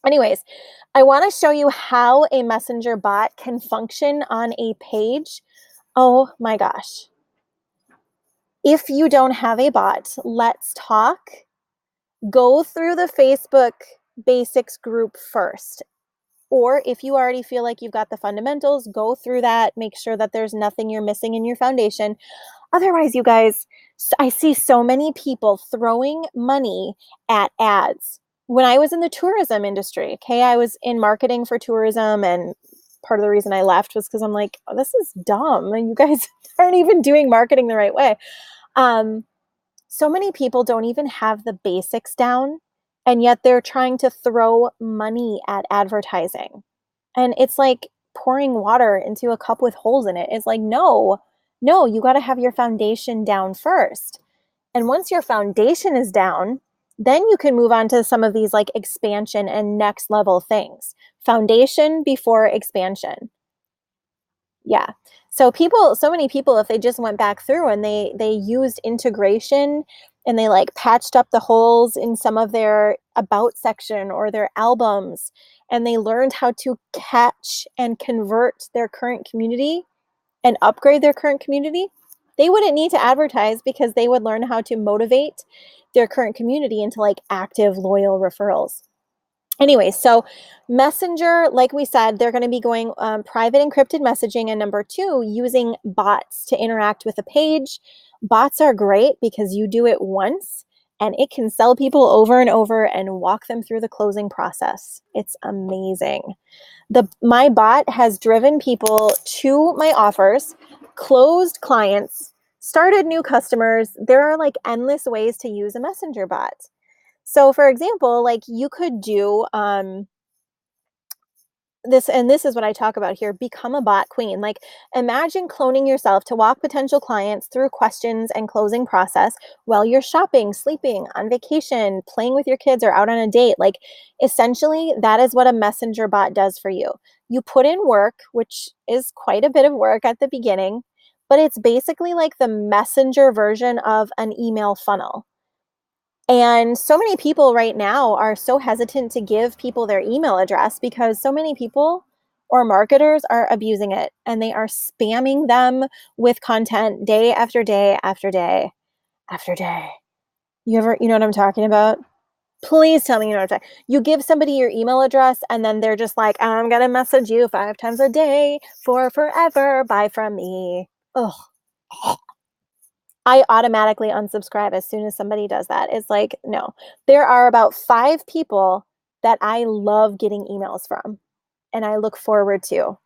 Anyways, I want to show you how a messenger bot can function on a page. Oh my gosh. If you don't have a bot, let's talk. Go through the Facebook Basics group first. Or if you already feel like you've got the fundamentals, go through that. Make sure that there's nothing you're missing in your foundation. Otherwise, you guys, I see so many people throwing money at ads. When I was in the tourism industry, okay, I was in marketing for tourism, and part of the reason I left was because I'm like, oh, this is dumb. And you guys aren't even doing marketing the right way. So many people don't even have the basics down, and yet they're trying to throw money at advertising. And it's like pouring water into a cup with holes in it. It's like, no, you got to have your foundation down first. And once your foundation is down, then you can move on to some of these like expansion and next level things. Foundation before expansion. Yeah. So many people, if they just went back through and they used integration and they like patched up the holes in some of their about section or their albums, and they learned how to catch and convert their current community and upgrade their current community, they wouldn't need to advertise because they would learn how to motivate their current community into like active, loyal referrals. Anyway, so Messenger, like we said, they're going to be going private encrypted messaging. And number two, using bots to interact with a page. Bots are great because you do it once and it can sell people over and over and walk them through the closing process. It's amazing. My bot has driven people to my offers, closed clients, started new customers. There are like endless ways to use a messenger bot. So for example, like you could do this is what I talk about here, become a bot queen. Like imagine cloning yourself to walk potential clients through questions and closing process while you're shopping, sleeping, on vacation, playing with your kids, or out on a date. Like essentially that is what a messenger bot does for you. You put in work, which is quite a bit of work at the beginning, but it's basically like the messenger version of an email funnel. And so many people right now are so hesitant to give people their email address because so many people or marketers are abusing it and they are spamming them with content day after day after day after day. You know what I'm talking about? Please tell me you know what I'm talking. You give somebody your email address and then they're just like, I'm going to message you 5 times a day for forever. Buy from me. Ugh. I automatically unsubscribe as soon as somebody does that. It's like, no. There are about 5 people that I love getting emails from and I look forward to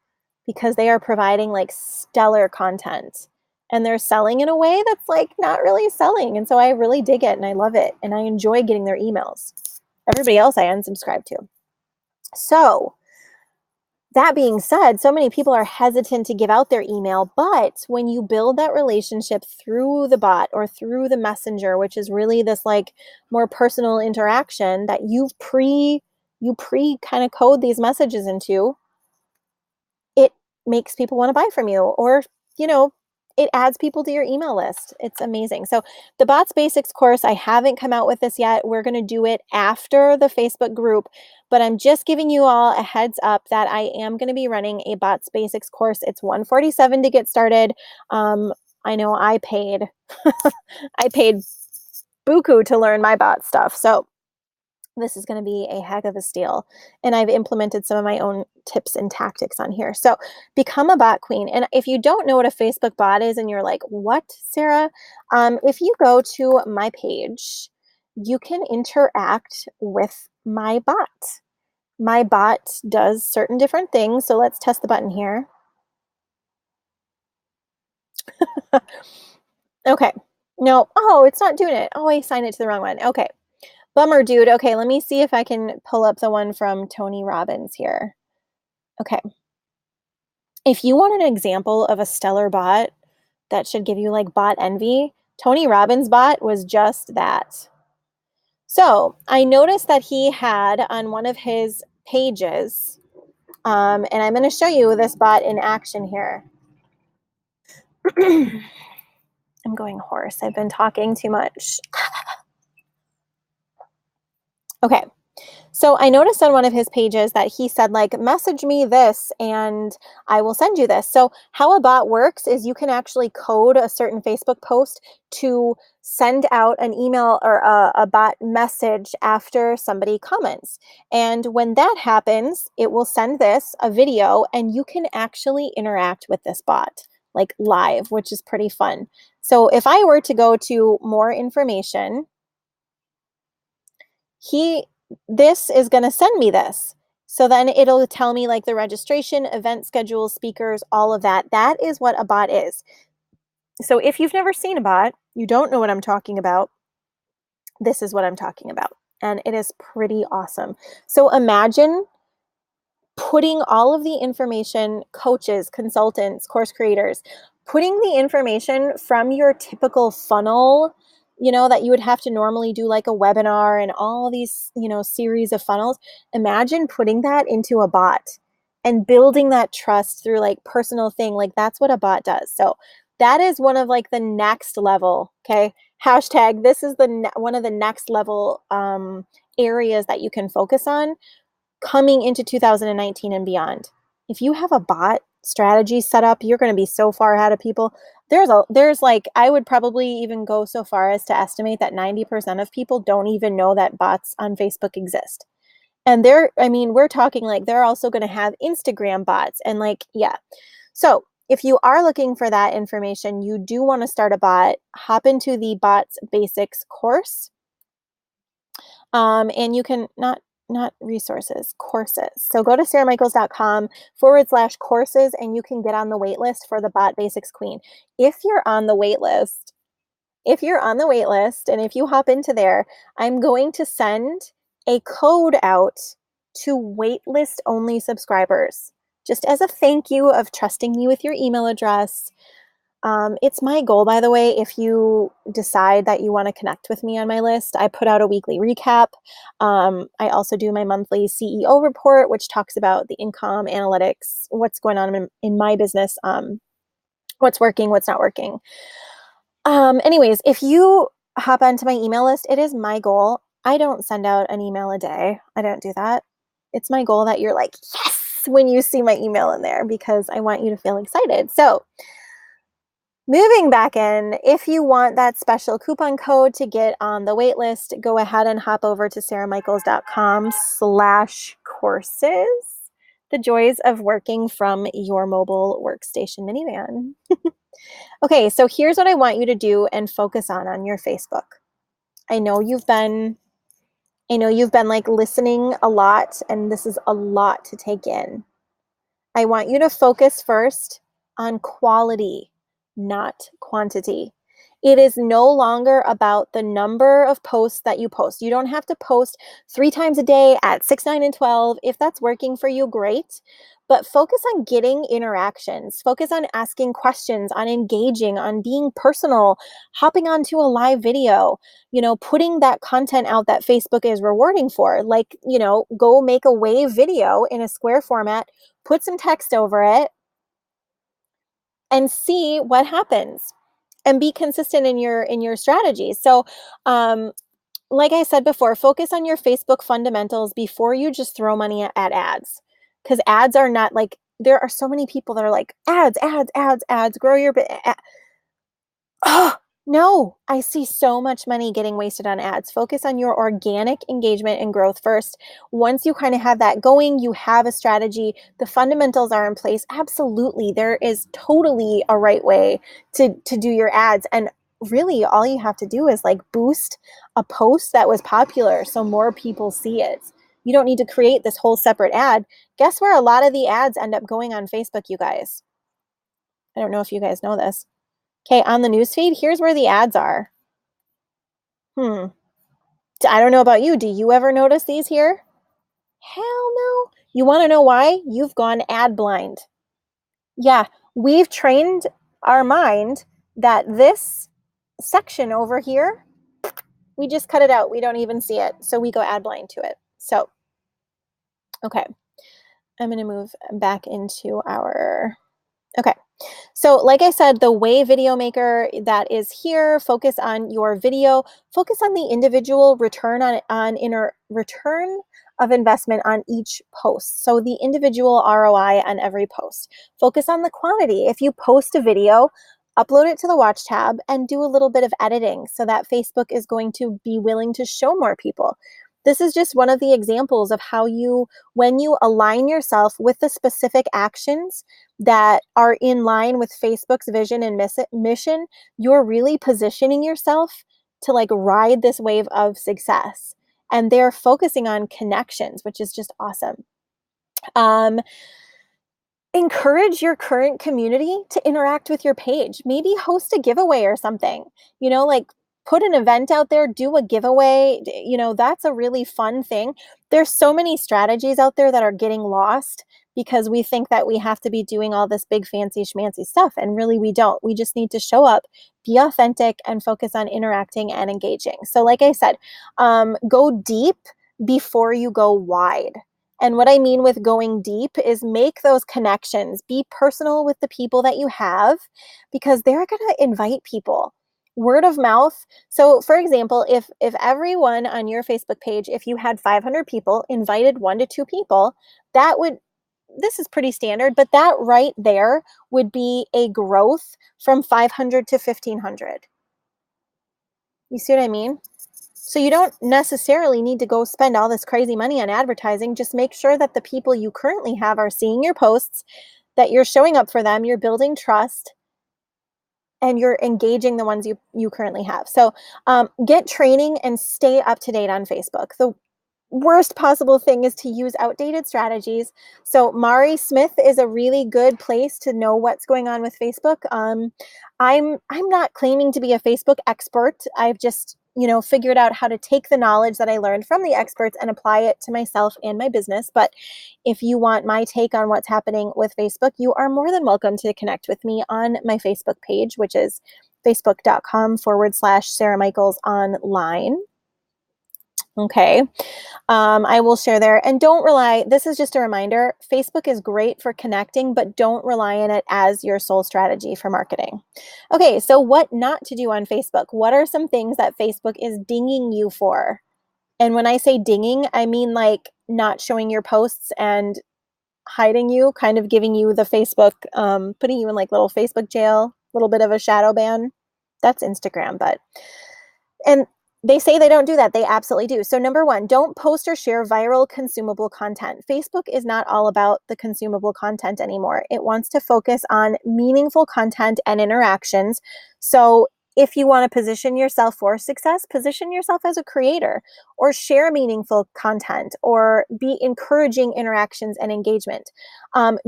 because they are providing like stellar content and they're selling in a way that's like not really selling. And so I really dig it and I love it and I enjoy getting their emails. Everybody else I unsubscribe to. So, that being said, so many people are hesitant to give out their email, but when you build that relationship through the bot or through the messenger, which is really this like more personal interaction that you pre kind of code these messages into, it makes people want to buy from you or, you know, it adds people to your email list. It's amazing. So the Bots Basics course, I haven't come out with this yet. We're going to do it after the Facebook group, but I'm just giving you all a heads up that I am going to be running a Bots Basics course. It's $147 to get started. I know I paid, I paid buku to learn my bot stuff. So this is going to be a heck of a steal. And I've implemented some of my own tips and tactics on here. So become a bot queen. And if you don't know what a Facebook bot is and you're like, what, Sarah? If you go to my page, you can interact with my bot. My bot does certain different things. So let's test the button here. Okay. No. Oh, it's not doing it. Oh, I signed it to the wrong one. Okay. Bummer, dude. Okay, let me see if I can pull up the one from Tony Robbins here. Okay. If you want an example of a stellar bot that should give you like bot envy, Tony Robbins' bot was just that. So I noticed that he had on one of his pages, and I'm going to show you this bot in action here. I'm going hoarse. I've been talking too much. Okay. So I noticed on one of his pages that he said like, message me this and I will send you this. So how a bot works is you can actually code a certain Facebook post to send out an email or a bot message after somebody comments. And when that happens, it will send this, a video, and you can actually interact with this bot like live, which is pretty fun. So if I were to go to more information, this is going to send me this. So then it'll tell me like the registration, event schedules, speakers, all of that. That is what a bot is. So if you've never seen a bot, you don't know what I'm talking about, this is what I'm talking about. And it is pretty awesome. So imagine putting all of the information, coaches, consultants, course creators, putting the information from your typical funnel, you know, that you would have to normally do like a webinar and all these, you know, series of funnels. Imagine putting that into a bot and building that trust through like personal thing. Like that's what a bot does. So that is one of like the next level. Okay. Hashtag, this is one of the next level areas that you can focus on coming into 2019 and beyond. If you have a bot strategy set up, you're going to be so far ahead of people. There's like, I would probably even go so far as to estimate that 90% of people don't even know that bots on Facebook exist. And we're talking like they're also going to have Instagram bots and like, yeah. So if you are looking for that information, you do want to start a bot, hop into the Bots Basics course. And you can not resources, courses. So go to sarahmichaels.com/courses and you can get on the wait list for the Bot Basics Queen. If you're on the wait list, and if you hop into there, I'm going to send a code out to waitlist only subscribers, just as a thank you of trusting me with your email address. It's my goal, by the way, if you decide that you want to connect with me on my list, I put out a weekly recap. I also do my monthly CEO report, which talks about the income analytics, what's going on in my business, what's working, what's not working. Anyways, if you hop onto my email list, it is my goal. I don't send out an email a day. I don't do that. It's my goal that you're like, yes, when you see my email in there, because I want you to feel excited. So moving back in, if you want that special coupon code to get on the wait list, go ahead and hop over to sarahmichaels.com/courses. The joys of working from your mobile workstation minivan. Okay, so here's what I want you to do and focus on your Facebook. I know you've been like listening a lot, and this is a lot to take in. I want you to focus first on quality, not quantity. It is no longer about the number of posts that you post. You don't have to post 3 times a day at 6, 9, and 12. If that's working for you, great. But focus on getting interactions. Focus on asking questions, on engaging, on being personal, hopping onto a live video, putting that content out that Facebook is rewarding for. Like, go make a wave video in a square format, put some text over it, and see what happens, and be consistent in your strategies. So, like I said before, focus on your Facebook fundamentals before you just throw money at ads, because ads are not like, there are so many people that are like, ads, grow your oh, no, I see so much money getting wasted on ads. Focus on your organic engagement and growth first. Once you kind of have that going, you have a strategy, the fundamentals are in place. Absolutely, there is totally a right way to do your ads. And really, all you have to do is like boost a post that was popular so more people see it. You don't need to create this whole separate ad. Guess where a lot of the ads end up going on Facebook, you guys? I don't know if you guys know this. Okay, on the newsfeed, here's where the ads are. I don't know about you. Do you ever notice these here? Hell no. You want to know why? You've gone ad blind. Yeah, we've trained our mind that this section over here, we just cut it out. We don't even see it. So we go ad blind to it. So, okay. I'm going to move back into okay. So like I said, the Wave Video Maker that is here, focus on your video, focus on the individual return of investment on each post. So the individual ROI on every post. Focus on the quantity. If you post a video, upload it to the Watch tab and do a little bit of editing so that Facebook is going to be willing to show more people. This is just one of the examples of how when you align yourself with the specific actions that are in line with Facebook's vision and mission, you're really positioning yourself to like ride this wave of success. And they're focusing on connections, which is just awesome. Encourage your current community to interact with your page. Maybe host a giveaway or something, like put an event out there, do a giveaway. That's a really fun thing. There's so many strategies out there that are getting lost because we think that we have to be doing all this big fancy schmancy stuff. And really we don't. We just need to show up, be authentic, and focus on interacting and engaging. So like I said, go deep before you go wide. And what I mean with going deep is make those connections, be personal with the people that you have, because they're going to invite people. Word of mouth. So for example, if everyone on your Facebook page, if you had 500 people, invited 1 to 2 people, that would, this is pretty standard, but that right there would be a growth from 500 to 1500. You see what I mean? So you don't necessarily need to go spend all this crazy money on advertising. Just make sure that the people you currently have are seeing your posts, that you're showing up for them, you're building trust, and you're engaging the ones you currently have. So get training and stay up to date on Facebook. The worst possible thing is to use outdated strategies. So Mari Smith is a really good place to know what's going on with Facebook. I'm not claiming to be a Facebook expert. I've just, figured out how to take the knowledge that I learned from the experts and apply it to myself and my business. But if you want my take on what's happening with Facebook, you are more than welcome to connect with me on my Facebook page, which is facebook.com/Sarah Michaels online. Okay. I will share there. And don't rely, this is just a reminder, Facebook is great for connecting, but don't rely on it as your sole strategy for marketing. Okay, so what not to do on Facebook? What are some things that Facebook is dinging you for? And when I say dinging, I mean like not showing your posts and hiding you, kind of giving you the Facebook, putting you in like little Facebook jail, a little bit of a shadow ban. That's Instagram, but, and they say they don't do that. They absolutely do. So number 1, don't post or share viral consumable content. Facebook is not all about the consumable content anymore. It wants to focus on meaningful content and interactions. So if you want to position yourself for success, position yourself as a creator or share meaningful content or be encouraging interactions and engagement.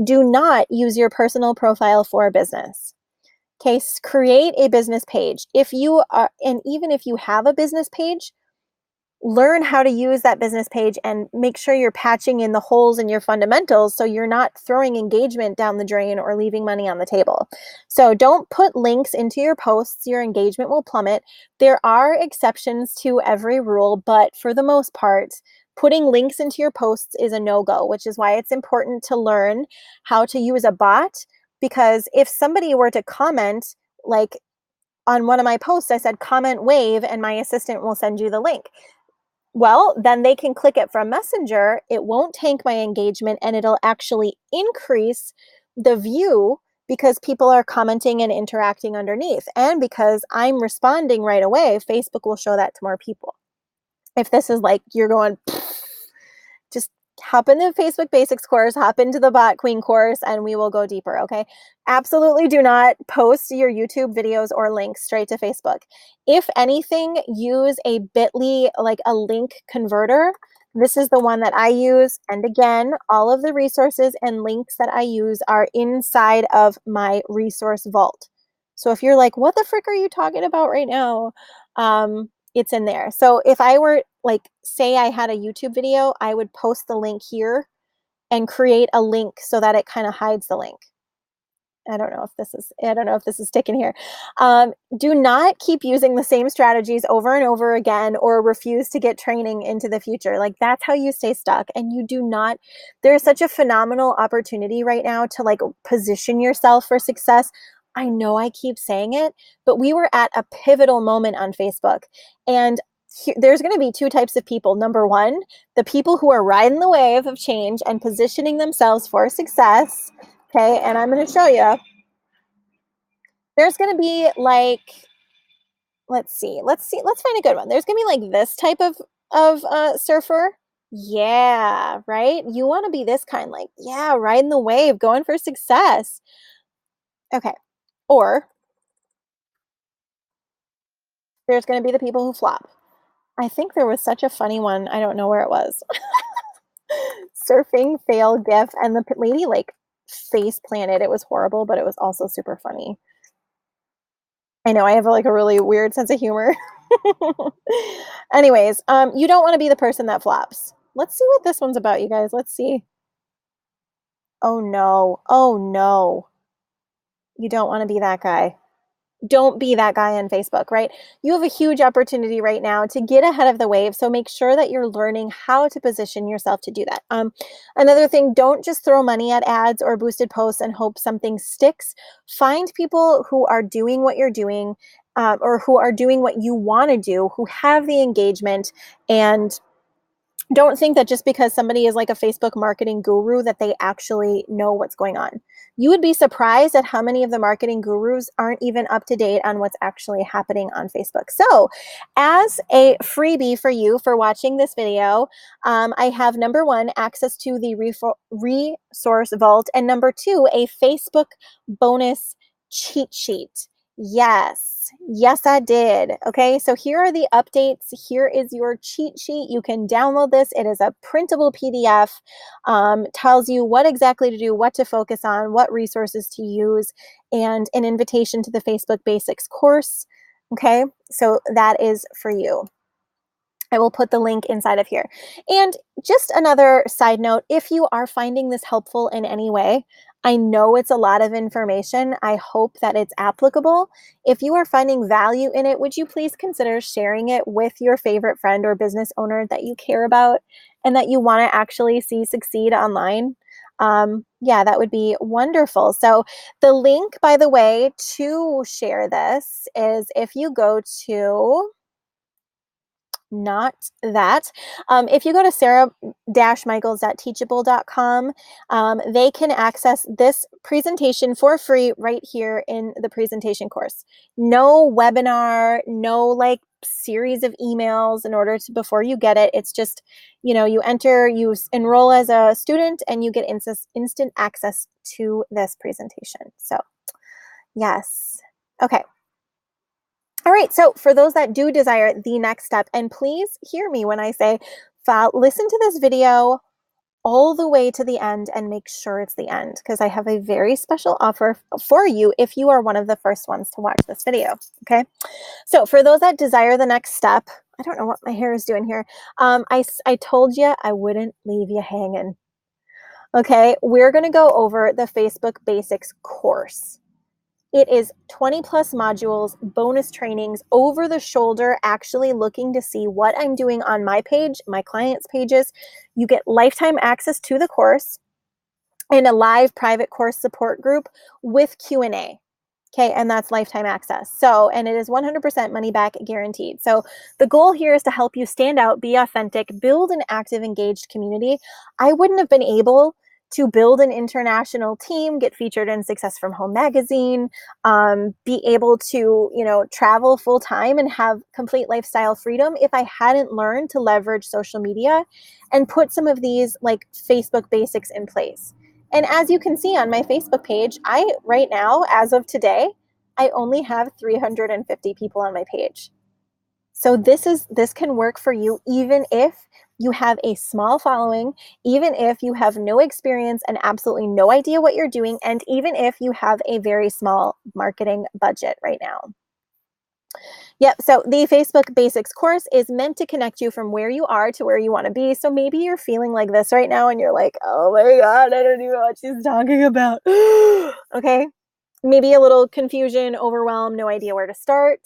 Do not use your personal profile for a business. Okay, create a business page. If you are, and even if you have a business page, learn how to use that business page and make sure you're patching in the holes in your fundamentals so you're not throwing engagement down the drain or leaving money on the table. So don't put links into your posts. Your engagement will plummet. There are exceptions to every rule, but for the most part, putting links into your posts is a no-go, which is why it's important to learn how to use a bot. Because if somebody were to comment, like on one of my posts, I said, comment wave, and my assistant will send you the link. Well, then they can click it from Messenger. It won't tank my engagement and it'll actually increase the view because people are commenting and interacting underneath. And because I'm responding right away, Facebook will show that to more people. If this is like you're going, just hop in the Facebook Basics course, hop into the Bot Queen course, and we will go deeper, okay? Absolutely do not post your YouTube videos or links straight to Facebook. If anything, use a Bitly, like a link converter. This is the one that I use. And again, all of the resources and links that I use are inside of my resource vault. So if you're like, what the frick are you talking about right now? It's in there. So if I were like, say I had a YouTube video, I would post the link here and create a link so that it kind of hides the link. I don't know if this is sticking here. Do not keep using the same strategies over and over again or refuse to get training into the future. Like that's how you stay stuck. And you do not, there's such a phenomenal opportunity right now to like position yourself for success. I know I keep saying it, but we were at a pivotal moment on Facebook. And there's going to be 2 types of people. Number 1, the people who are riding the wave of change and positioning themselves for success. Okay, and I'm going to show you. There's going to be like, let's find a good one. There's going to be like this type of surfer. Yeah, right? You want to be this kind, like, yeah, riding the wave, going for success. Okay. Or there's going to be the people who flop. I think there was such a funny one. I don't know where it was. Surfing fail gif, and the lady like face planted. It was horrible, but it was also super funny. I know I have like a really weird sense of humor. Anyways, you don't want to be the person that flops. Let's see what this one's about, you guys. Let's see. Oh no. Oh no. You don't want to be that guy. don't be that guy on Facebook, right? You have a huge opportunity right now to get ahead of the wave. So make sure that you're learning how to position yourself to do that. Another thing, don't just throw money at ads or boosted posts and hope something sticks. Find people who are doing what you're doing, or who are doing what you want to do, who have the engagement, and don't think that just because somebody is like a Facebook marketing guru that they actually know what's going on. You would be surprised at how many of the marketing gurus aren't even up to date on what's actually happening on Facebook. So as a freebie for you for watching this video, I have number one, access to the resource vault, and number two, a Facebook bonus cheat sheet. Yes, I did. Okay, so here are the updates. Here is your cheat sheet. You can download this. It is a printable PDF, tells you what exactly to do, what to focus on, what resources to use, and an invitation to the Facebook Basics course. Okay, so that is for you. I will put the link inside of here. And just another side note, if you are finding this helpful in any way, I know it's a lot of information. I hope that it's applicable. If you are finding value in it, would you please consider sharing it with your favorite friend or business owner that you care about and that you want to actually see succeed online? Yeah, that would be wonderful. So the link, by the way, to share this is if you go to not that. If you go to sarah-michaels.teachable.com, they can access this presentation for free right here in the presentation course. No webinar, no like series of emails in order to, before you get it. It's just, you enroll as a student and you get instant access to this presentation. So yes. Okay. All right, so for those that do desire the next step, and please hear me when I say, listen to this video all the way to the end and make sure it's the end, because I have a very special offer for you if you are one of the first ones to watch this video, okay? So for those that desire the next step, I don't know what my hair is doing here. I told you I wouldn't leave you hanging, okay? We're gonna go over the Facebook Basics course. It is 20 plus modules, bonus trainings, over the shoulder, actually looking to see what I'm doing on my page, my clients' pages. You get lifetime access to the course and a live private course support group with Q&A. Okay, and that's lifetime access. So, and it is 100% money back guaranteed. So the goal here is to help you stand out, be authentic, build an active, engaged community. I wouldn't have been able to build an international team, get featured in Success from Home magazine, be able to, travel full time and have complete lifestyle freedom if I hadn't learned to leverage social media and put some of these like Facebook basics in place. And as you can see on my Facebook page, right now, as of today, I only have 350 people on my page. So this can work for you even if you have a small following, even if you have no experience and absolutely no idea what you're doing, and even if you have a very small marketing budget right now. Yep, so the Facebook Basics course is meant to connect you from where you are to where you want to be. So maybe you're feeling like this right now and you're like, oh my God, I don't even know what she's talking about. Okay, maybe a little confusion, overwhelm, no idea where to start.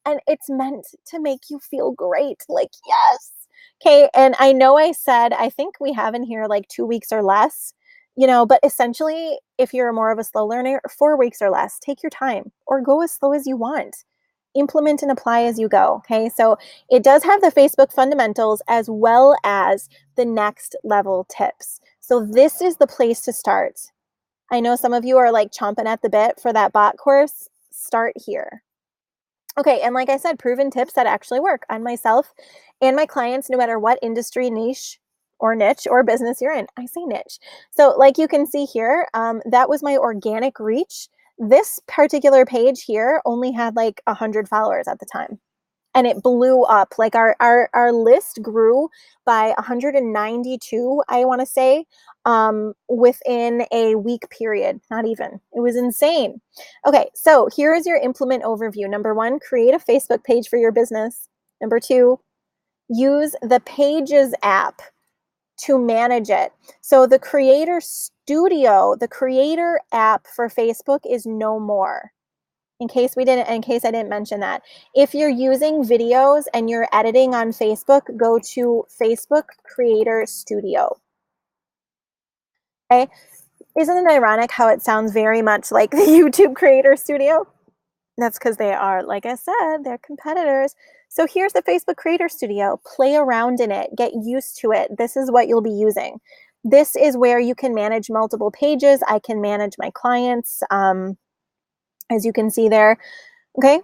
And it's meant to make you feel great. Like, yes. Okay, and I know I said, I think we have in here like 2 weeks or less, but essentially, if you're more of a slow learner, 4 weeks or less, take your time or go as slow as you want. Implement and apply as you go. Okay, so it does have the Facebook fundamentals as well as the next level tips. So this is the place to start. I know some of you are like chomping at the bit for that bot course. Start here. Okay, and like I said, proven tips that actually work on myself and my clients, no matter what industry, niche or business you're in. I say niche. So like you can see here, that was my organic reach. This particular page here only had like 100 followers at the time. And it blew up. Like our list grew by 192, I want to say, within a week period. Not even. It was insane. Okay, so here is your implement overview. Number 1, create a Facebook page for your business. Number 2, use the Pages app to manage it. So the Creator Studio, the Creator app for Facebook is no more. in case I didn't mention that. If you're using videos and you're editing on Facebook, go to Facebook Creator Studio. Okay. Isn't it ironic how it sounds very much like the YouTube Creator Studio? That's because they are, like I said, they're competitors. So here's the Facebook Creator Studio. Play around in it. Get used to it. This is what you'll be using. This is where you can manage multiple pages. I can manage my clients, as you can see there. Okay,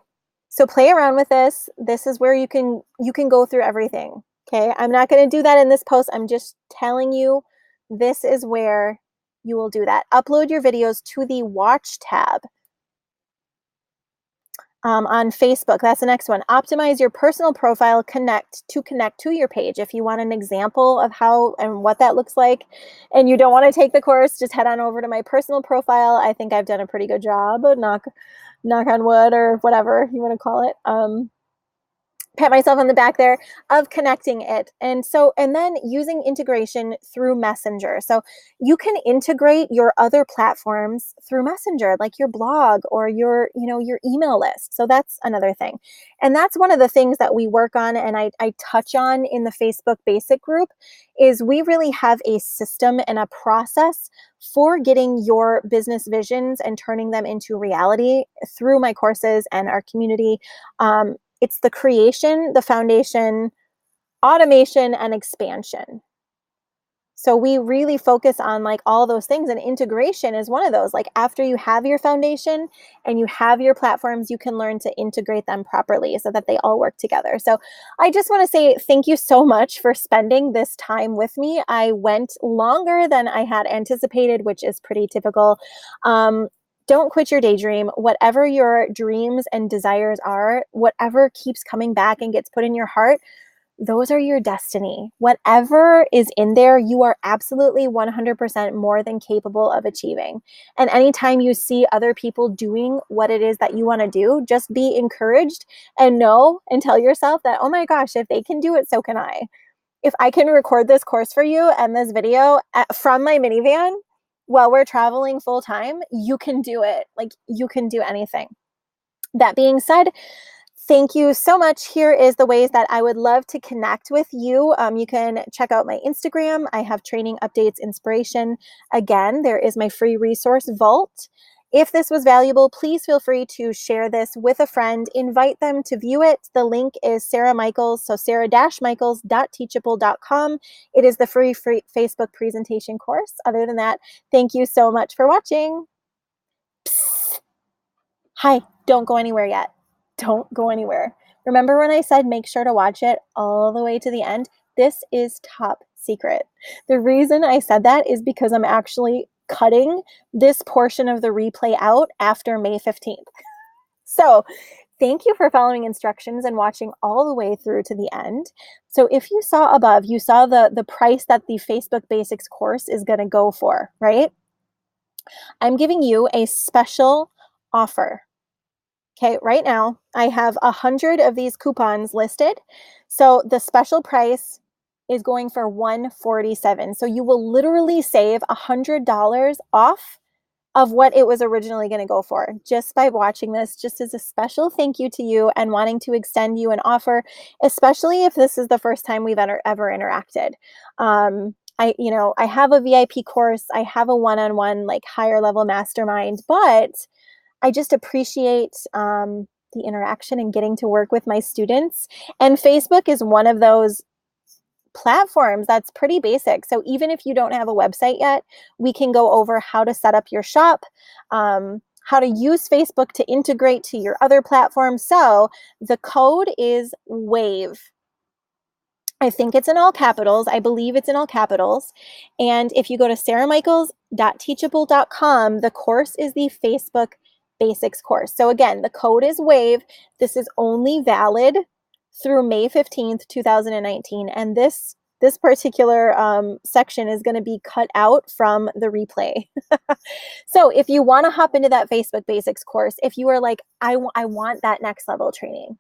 so play around with this. This is where you can go through everything. Okay, I'm not going to do that in this post. I'm just telling you this is where you will do that. Upload your videos to the Watch tab. On Facebook, that's the next one. Optimize your personal profile connect to your page. If you want an example of how and what that looks like, and you don't want to take the course, just head on over to my personal profile. I think I've done a pretty good job. Knock on wood, or whatever you want to call it. Pat myself on the back there of connecting it. And then using integration through Messenger. So you can integrate your other platforms through Messenger, like your blog or your email list. So that's another thing. And that's one of the things that we work on and I touch on in the Facebook Basic group is we really have a system and a process for getting your business visions and turning them into reality through my courses and our community. It's the creation, the foundation, automation, and expansion. So we really focus on like all those things, and integration is one of those. Like after you have your foundation and you have your platforms, you can learn to integrate them properly so that they all work together. So I just want to say thank you so much for spending this time with me. I went longer than I had anticipated, which is pretty typical. Don't quit your daydream. Whatever your dreams and desires are, whatever keeps coming back and gets put in your heart, those are your destiny. Whatever is in there, you are absolutely 100% more than capable of achieving. And anytime you see other people doing what it is that you want to do, just be encouraged and know and tell yourself that, oh my gosh, if they can do it, so can I. If I can record this course for you and this video from my minivan, while we're traveling full time, you can do it. Like you can do anything. That being said, thank you so much. Here is the ways that I would love to connect with you. You can check out my Instagram. I have training updates, inspiration. Again, there is my free resource vault. If this was valuable, please feel free to share this with a friend. Invite them to view it. The link is Sarah Michaels, so sarah-michaels.teachable.com. It is the free Facebook presentation course. Other than that, thank you so much for watching. Psst. Hi, don't go anywhere yet. Don't go anywhere. Remember when I said make sure to watch it all the way to the end? This is top secret. The reason I said that is because I'm actually cutting this portion of the replay out after May 15th. So thank you for following instructions and watching all the way through to the end. So if you saw above, you saw the price that the Facebook Basics course is going to go for, right? I'm giving you a special offer. Okay, right now I have 100 of these coupons listed. So the special price is going for $147. So you will literally save $100 off of what it was originally going to go for just by watching this, just as a special thank you to you and wanting to extend you an offer, especially if this is the first time we've ever interacted. I have a VIP course. I have a one-on-one like higher level mastermind, but I just appreciate the interaction and getting to work with my students. And Facebook is one of those platforms that's pretty basic. So even if you don't have a website yet, we can go over how to set up your shop, how to use Facebook to integrate to your other platforms. So the code is WAVE. I think it's in all capitals. I believe it's in all capitals. And if you go to sarahmichaels.teachable.com, the course is the Facebook Basics course. So again, the code is WAVE. This is only valid through May 15th, 2019. And this particular section is going to be cut out from the replay. So if you want to hop into that Facebook Basics course, if you are like, I want that next level training,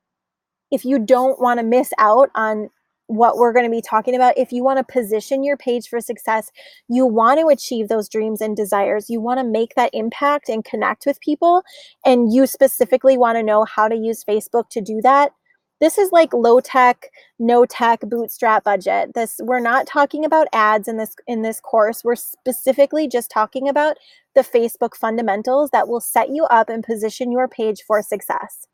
if you don't want to miss out on what we're going to be talking about. If you want to position your page for success, you want to achieve those dreams and desires, you want to make that impact and connect with people, and you specifically want to know how to use Facebook to do that, this is like low tech, no tech, bootstrap budget. We're not talking about ads in this course. We're specifically just talking about the Facebook fundamentals that will set you up and position your page for success.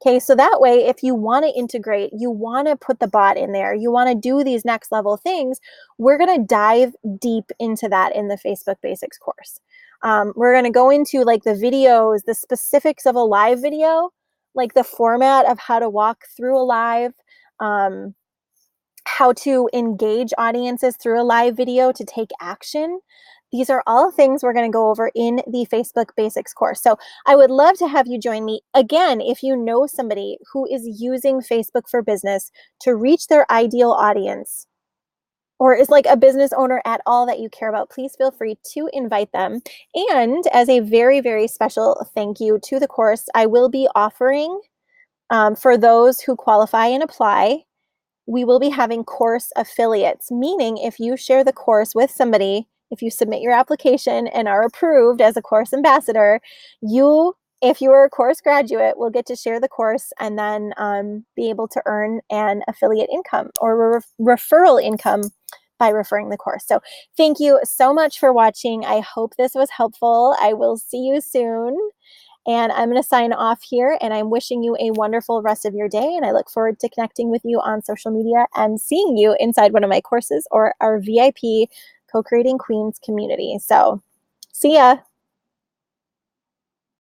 Okay, so that way, if you want to integrate, you want to put the bot in there, you want to do these next level things, we're going to dive deep into that in the Facebook Basics course. We're going to go into like the videos, the specifics of a live video, like the format of how to walk through a live, how to engage audiences through a live video to take action. These are all things we're going to go over in the Facebook Basics course. So I would love to have you join me. Again, if you know somebody who is using Facebook for business to reach their ideal audience, or is like a business owner at all that you care about, please feel free to invite them. And as a very, very special thank you to the course, I will be offering, for those who qualify and apply, we will be having course affiliates, meaning if you share the course with somebody, if you submit your application and are approved as a course ambassador, if you are a course graduate, will get to share the course and then be able to earn an affiliate income or referral income by referring the course. So thank you so much for watching. I hope this was helpful. I will see you soon. And I'm going to sign off here, and I'm wishing you a wonderful rest of your day. And I look forward to connecting with you on social media and seeing you inside one of my courses or our VIP Co-Creating Queens community. So see ya.